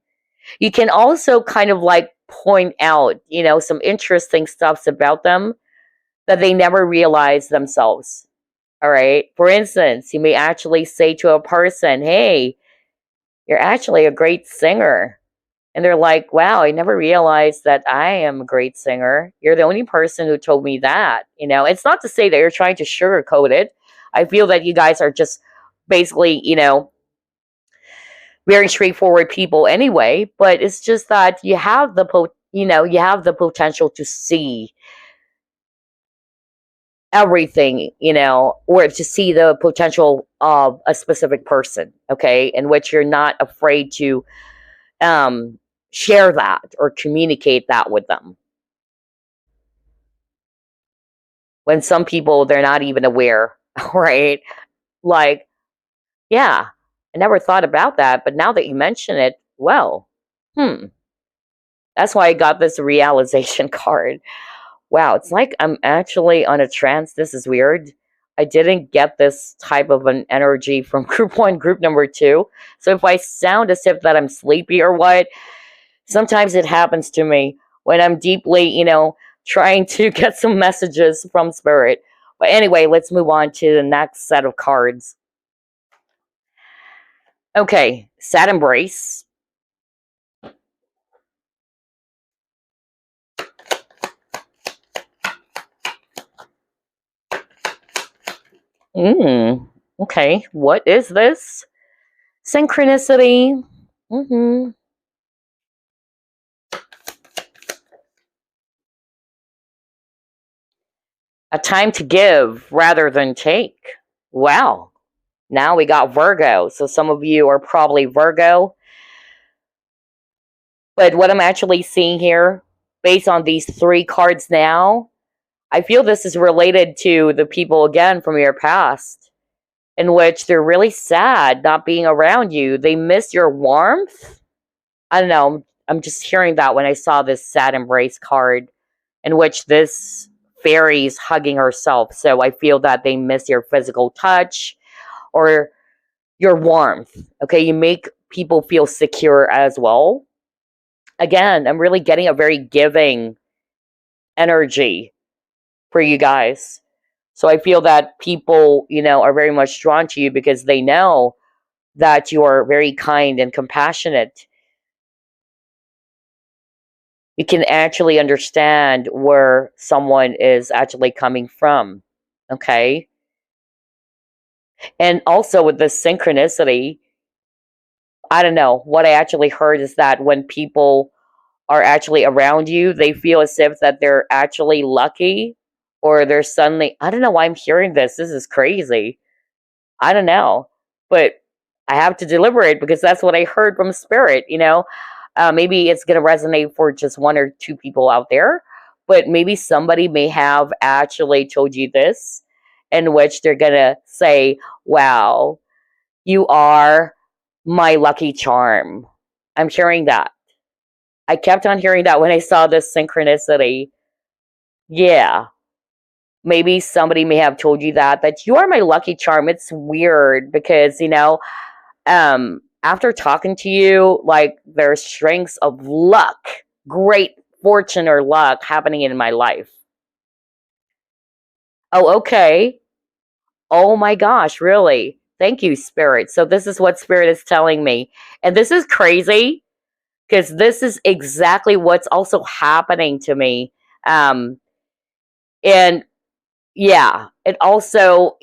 You can also kind of like point out, some interesting stuffs about them that they never realize themselves. All right. For instance, you may actually say to a person, hey, you're actually a great singer. And they're like, wow, I never realized that I am a great singer. You're the only person who told me that. It's not to say that you're trying to sugarcoat it. I feel that you guys are just basically, very straightforward people anyway, but it's just that you have you have the potential to see everything, or to see the potential of a specific person, okay, in which you're not afraid to um, share that or communicate that with them. When some people, they're not even aware, right? Like, yeah, I never thought about that, but now that you mention it, well, that's why I got this realization card. Wow, it's like I'm actually on a trance. This is weird. I didn't get this type of an energy from group one, group number two. So if I sound as if that I'm sleepy or what, sometimes it happens to me when I'm deeply, trying to get some messages from spirit. But anyway, let's move on to the next set of cards. Okay, sad embrace. Okay, what is this? Synchronicity. Mm-hmm. A time to give rather than take. Wow. Now we got Virgo. So some of you are probably Virgo. But what I'm actually seeing here, based on these three cards now, I feel this is related to the people again from your past, in which they're really sad not being around you. They miss your warmth. I don't know. I'm just hearing that when I saw this sad embrace card, in which this fairy's hugging herself. So I feel that they miss your physical touch or your warmth. Okay, you make people feel secure as well. Again, I'm really getting a very giving energy for you guys. So I feel that people, are very much drawn to you because they know that you are very kind and compassionate. You can actually understand where someone is actually coming from. Okay. And also with the synchronicity, I don't know. What I actually heard is that when people are actually around you, they feel as if that they're actually lucky, or they're suddenly, I don't know why I'm hearing this. This is crazy. I don't know. But I have to deliberate because that's what I heard from spirit. Maybe it's going to resonate for just one or two people out there, but maybe somebody may have actually told you this, in which they're going to say, wow, you are my lucky charm. I'm hearing that. I kept on hearing that when I saw this synchronicity. Yeah. Maybe somebody may have told you that you are my lucky charm. It's weird because, after talking to you, like there's strings of luck, great fortune or luck happening in my life. Oh, okay. Oh my gosh, really? Thank you, Spirit. So this is what Spirit is telling me. And this is crazy because this is exactly what's also happening to me. And yeah, it also,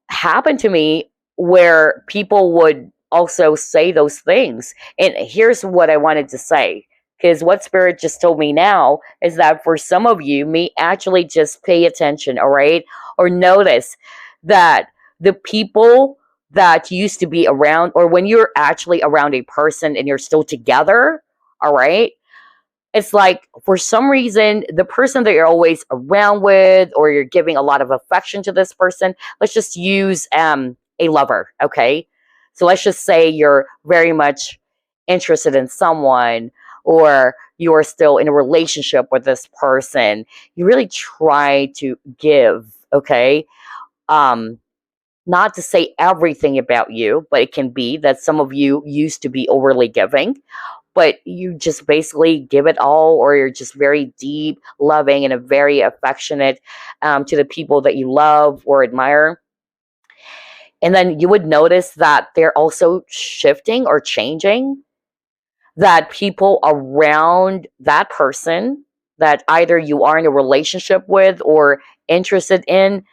happened to me where people would also say those things. And here's what I wanted to say. Because what Spirit just told me now is that for some of you, may actually just pay attention, all right? Or notice that the people that used to be around, or when you're actually around a person and you're still together, all right? It's like for some reason the person that you're always around with, or you're giving a lot of affection to this person, let's just use a lover, okay? So let's just say you're very much interested in someone, or you're still in a relationship with this person. You really try to give, okay? um not to say everything about you, but it can be that some of you used to be overly giving, but you just basically give it all, or you're just very deep, loving, and a very affectionate to the people that you love or admire. And then you would notice that they're also shifting or changing, that people around that person that either you are in a relationship with or interested in,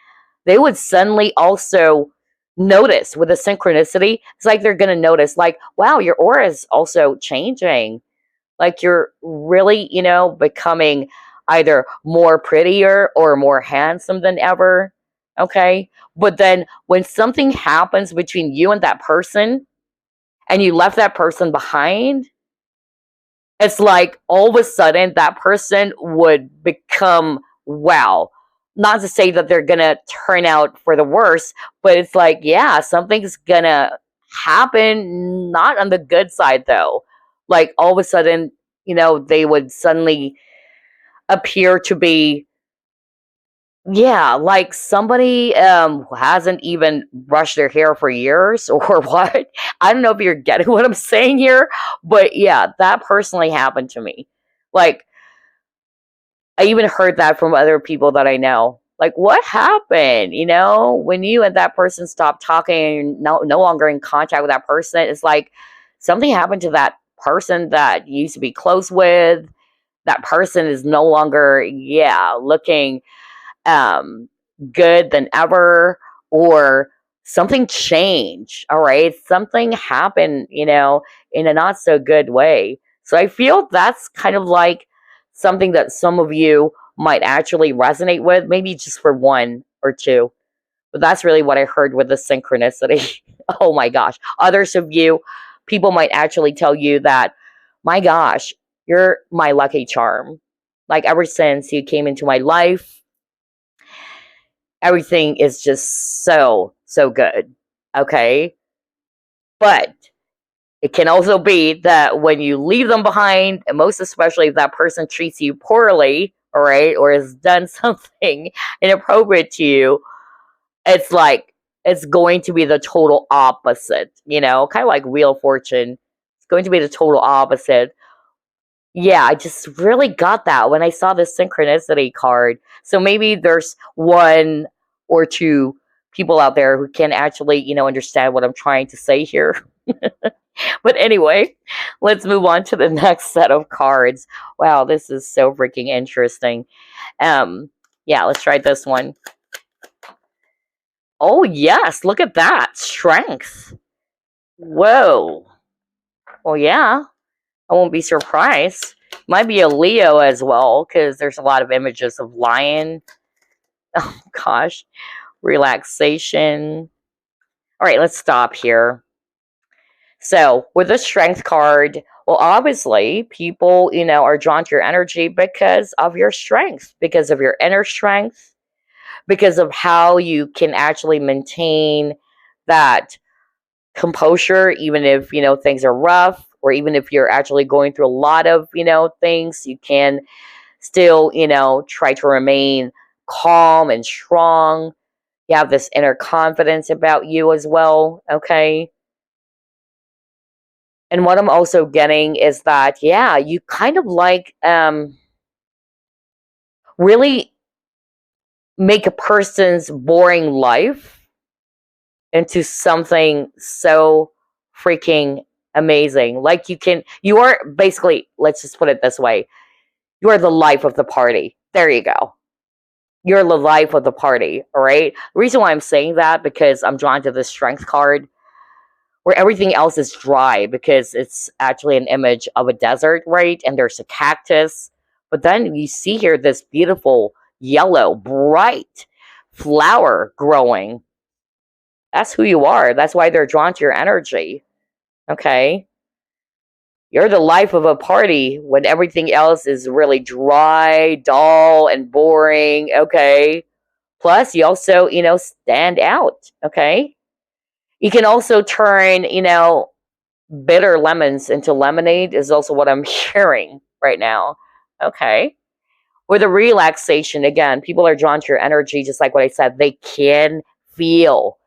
they would suddenly also notice with a synchronicity. It's like they're going to notice, like, wow, your aura is also changing. Like you're really, becoming either more prettier or more handsome than ever. Okay. But then when something happens between you and that person and you left that person behind, it's like all of a sudden that person would become, wow. Not to say that they're gonna turn out for the worse, but it's like, yeah, something's gonna happen, not on the good side though. Like all of a sudden, they would suddenly appear to be, yeah, like somebody who hasn't even brushed their hair for years or what. I don't know if you're getting what I'm saying here, but yeah, that personally happened to me. Like I even heard that from other people that I know. Like, what happened? When you and that person stopped talking and no longer in contact with that person, it's like something happened to that person that you used to be close with. That person is no longer, yeah, looking um, good than ever, or something changed. All right. Something happened, in a not so good way. So I feel that's kind of like something that some of you might actually resonate with, maybe just for one or two. But that's really what I heard with the synchronicity. Oh my gosh. Others of you, people might actually tell you that, my gosh, you're my lucky charm. Like ever since you came into my life, everything is just so good. Okay. But it can also be that when you leave them behind, and most especially if that person treats you poorly, all right, or has done something inappropriate to you, it's like it's going to be the total opposite, kind of like Wheel of Fortune. It's going to be the total opposite. Yeah, I just really got that when I saw this synchronicity card. So maybe there's one or two people out there who can actually, understand what I'm trying to say here. But anyway, let's move on to the next set of cards. Wow, this is so freaking interesting. Um, yeah, let's try this one. Oh, yes, look at that. Strength. Whoa. Well, yeah, I won't be surprised. Might be a Leo as well, because there's a lot of images of lion. Oh, gosh. Relaxation. All right, let's stop here. So, with the strength card, well, obviously, people, are drawn to your energy because of your strength, because of your inner strength, because of how you can actually maintain that composure, even if, things are rough, or even if you're actually going through a lot of, things, you can still, try to remain calm and strong. You have this inner confidence about you as well, okay? And what I'm also getting is that, yeah, you kind of like really make a person's boring life into something so freaking amazing. Like you are basically, let's just put it this way, you are the life of the party. There you go. You're the life of the party, all right? The reason why I'm saying that, because I'm drawn to this strength card where everything else is dry, because it's actually an image of a desert, right? And there's a cactus. But then you see here this beautiful yellow, bright flower growing. That's who you are. That's why they're drawn to your energy. Okay? You're the life of a party when everything else is really dry, dull, and boring. Okay? Plus, you also, stand out. Okay? You can also turn, bitter lemons into lemonade, is also what I'm hearing right now. Okay. With a relaxation, again, people are drawn to your energy, just like what I said. They can feel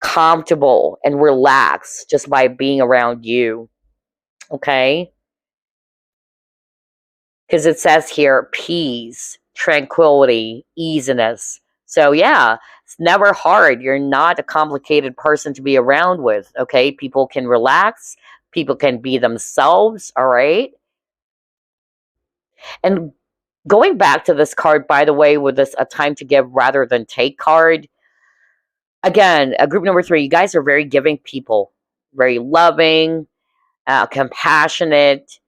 comfortable and relaxed just by being around you. Okay? Because it says here peace, tranquility, easiness. So, yeah, it's never hard. You're not a complicated person to be around with. Okay? People can relax, people can be themselves. All right? And going back to this card, by the way, with this a time to give rather than take card, again, group number 3, you guys are very giving people, very loving, compassionate.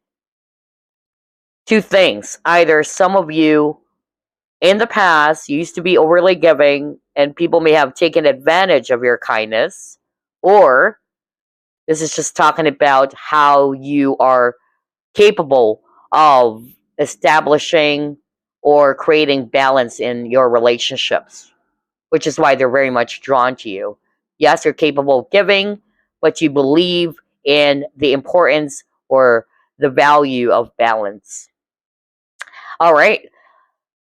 Two things. Either some of you in the past used to be overly giving and people may have taken advantage of your kindness, or this is just talking about how you are capable of establishing or creating balance in your relationships, which is why they're very much drawn to you. Yes, you're capable of giving, but you believe in the importance or the value of balance. All right,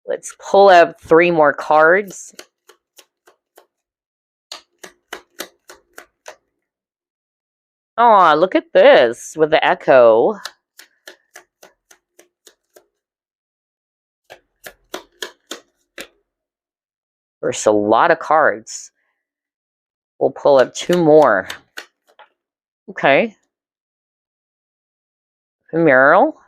let's pull up 3 more cards. Oh, look at this with the echo. There's a lot of cards. We'll pull up 2 more. Okay. Ephemeral.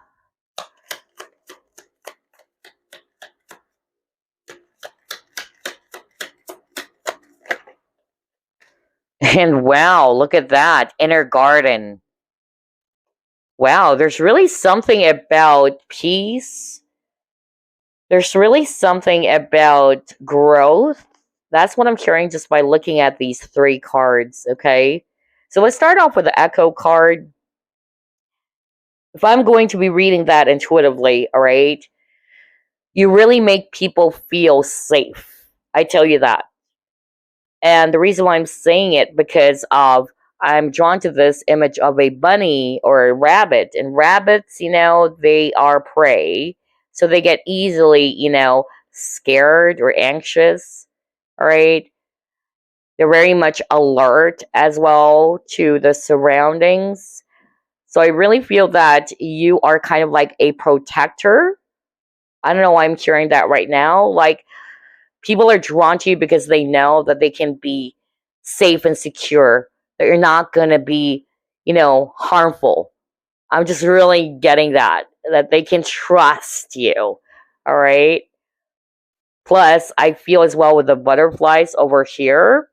And wow, look at that. Inner garden. Wow, there's really something about peace. There's really something about growth. That's what I'm hearing just by looking at these 3 cards, okay? So let's start off with the Echo card. If I'm going to be reading that intuitively, all right, you really make people feel safe. I tell you that. And the reason why I'm saying it because of I'm drawn to this image of a bunny or a rabbit. And rabbits, they are prey. So they get easily, scared or anxious. All right. They're very much alert as well to the surroundings. So I really feel that you are kind of like a protector. I don't know why I'm hearing that right now. Like, people are drawn to you because they know that they can be safe and secure, that you're not going to be, harmful. I'm just really getting that they can trust you. All right. Plus, I feel as well with the butterflies over here,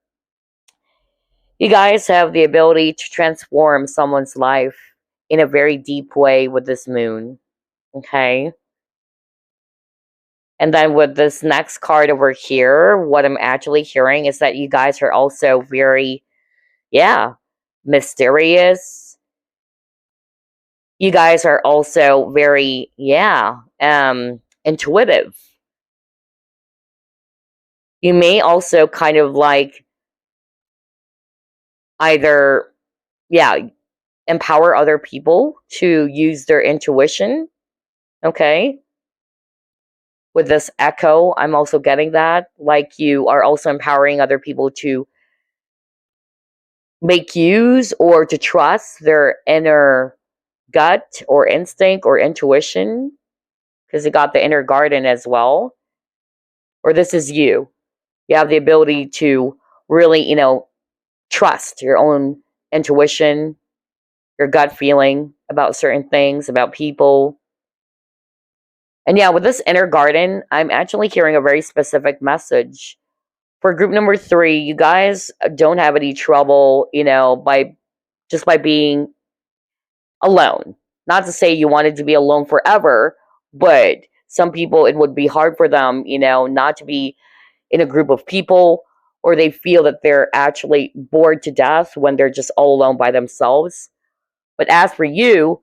you guys have the ability to transform someone's life in a very deep way with this moon. Okay. And then with this next card over here, what I'm actually hearing is that you guys are also very, mysterious. You guys are also very, intuitive. You may also kind of like either, empower other people to use their intuition. Okay. With this echo, I'm also getting that. Like, you are also empowering other people to make use or to trust their inner gut or instinct or intuition, because you got the inner garden as well. Or this is you. You have the ability to really, trust your own intuition, your gut feeling about certain things, about people. And with this inner garden, I'm actually hearing a very specific message. For group number 3, you guys don't have any trouble, by being alone. Not to say you wanted to be alone forever, but some people, it would be hard for them, not to be in a group of people, or they feel that they're actually bored to death when they're just all alone by themselves. But as for you,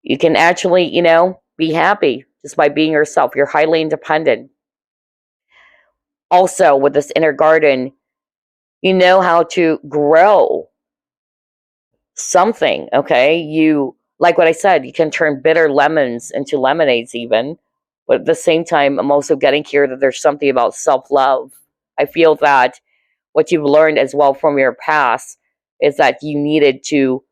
you can actually, be happy just by being yourself. You're highly independent. Also, with this inner garden, you know how to grow something, okay? You, like what I said, you can turn bitter lemons into lemonades even. But at the same time, I'm also getting here that there's something about self-love. I feel that what you've learned as well from your past is that you needed to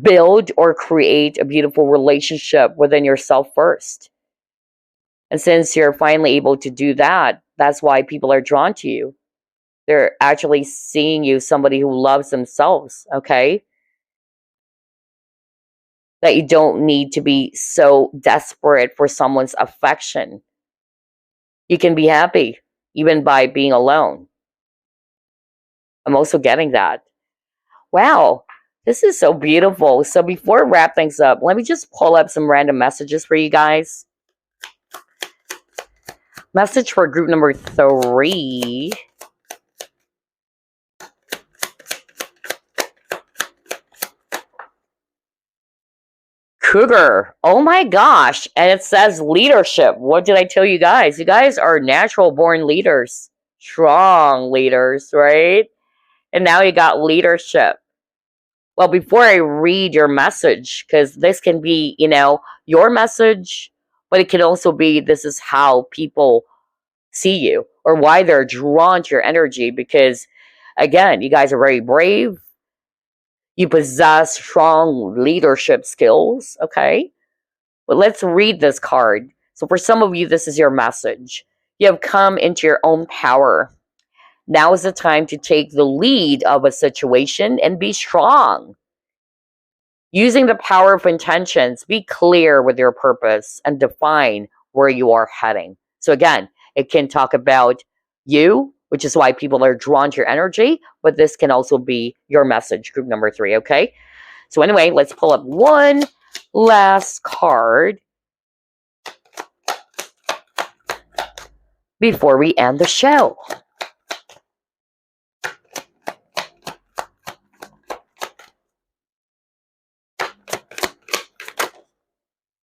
build or create a beautiful relationship within yourself first. And since you're finally able to do that, that's why people are drawn to you. They're actually seeing you somebody who loves themselves, okay? That you don't need to be so desperate for someone's affection. You can be happy even by being alone. I'm also getting that. Wow, this is so beautiful. So before I wrap things up, let me just pull up some random messages for you guys. Message for group number 3. Cougar. Oh my gosh. And it says leadership. What did I tell you guys? You guys are natural born leaders. Strong leaders, right? And now you got leadership. Well, before I read your message, because this can be, your message, but it can also be this is how people see you or why they're drawn to your energy. Because, again, you guys are very brave. You possess strong leadership skills, okay? But let's read this card. So for some of you, this is your message. You have come into your own power. Now is the time to take the lead of a situation and be strong. Using the power of intentions, be clear with your purpose and define where you are heading. So again, it can talk about you, which is why people are drawn to your energy, but this can also be your message, group number 3, okay? So anyway, let's pull up one last card before we end the show.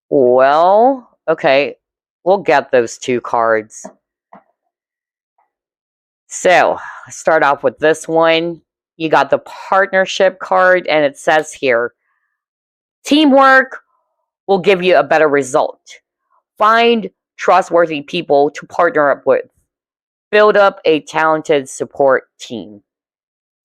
Well, okay, we'll get those 2 cards. So, start off with this one. You got the partnership card, and it says here, teamwork will give you a better result. Find trustworthy people to partner up with. Build up a talented support team.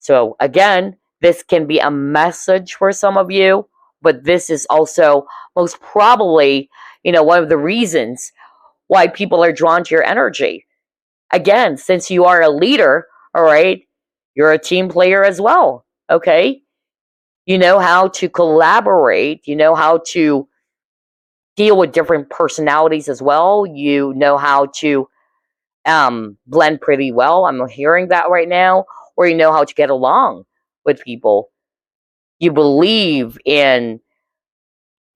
So, again, this can be a message for some of you, but this is also most probably, one of the reasons why people are drawn to your energy. Again, since you are a leader, all right, you're a team player as well, okay? You know how to collaborate. You know how to deal with different personalities as well. You know how to blend pretty well. I'm hearing that right now. Or you know how to get along with people. You believe in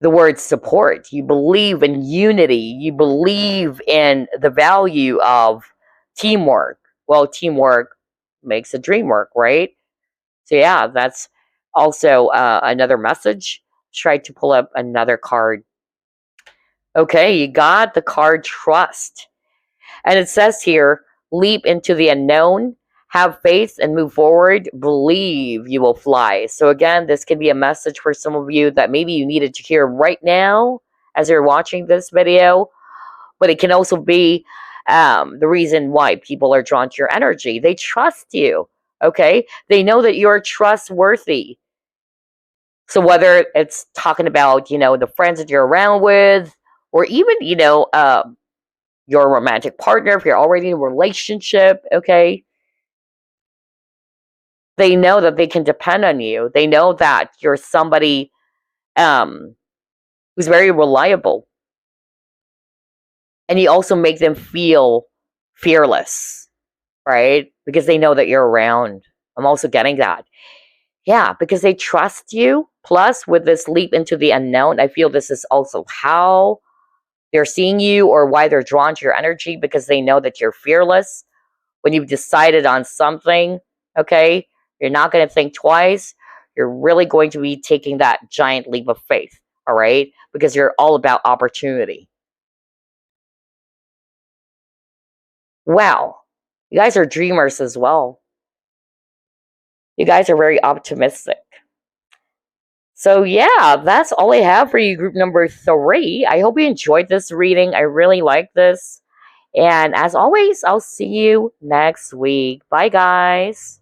the word support. You believe in unity. You believe in the value of teamwork. Well, teamwork makes a dream work, right? So yeah, that's also another message. Try to pull up another card. Okay, you got the card trust. And it says here, leap into the unknown, have faith and move forward, believe you will fly. So again, this can be a message for some of you that maybe you needed to hear right now as you're watching this video, but it can also be the reason why people are drawn to your energy. They trust you, okay? They know that you're trustworthy. So whether it's talking about, the friends that you're around with, or even, your romantic partner, if you're already in a relationship, okay? They know that they can depend on you. They know that you're somebody who's very reliable. And you also make them feel fearless, right? Because they know that you're around. I'm also getting that. Yeah, because they trust you. Plus, with this leap into the unknown, I feel this is also how they're seeing you or why they're drawn to your energy, because they know that you're fearless. When you've decided on something, okay, you're not going to think twice. You're really going to be taking that giant leap of faith, all right? Because you're all about opportunity. Wow, you guys are dreamers as well. You guys are very optimistic. So yeah, that's all I have for you, group number 3. I hope you enjoyed this reading. I really like this. And as always, I'll see you next week. Bye, guys.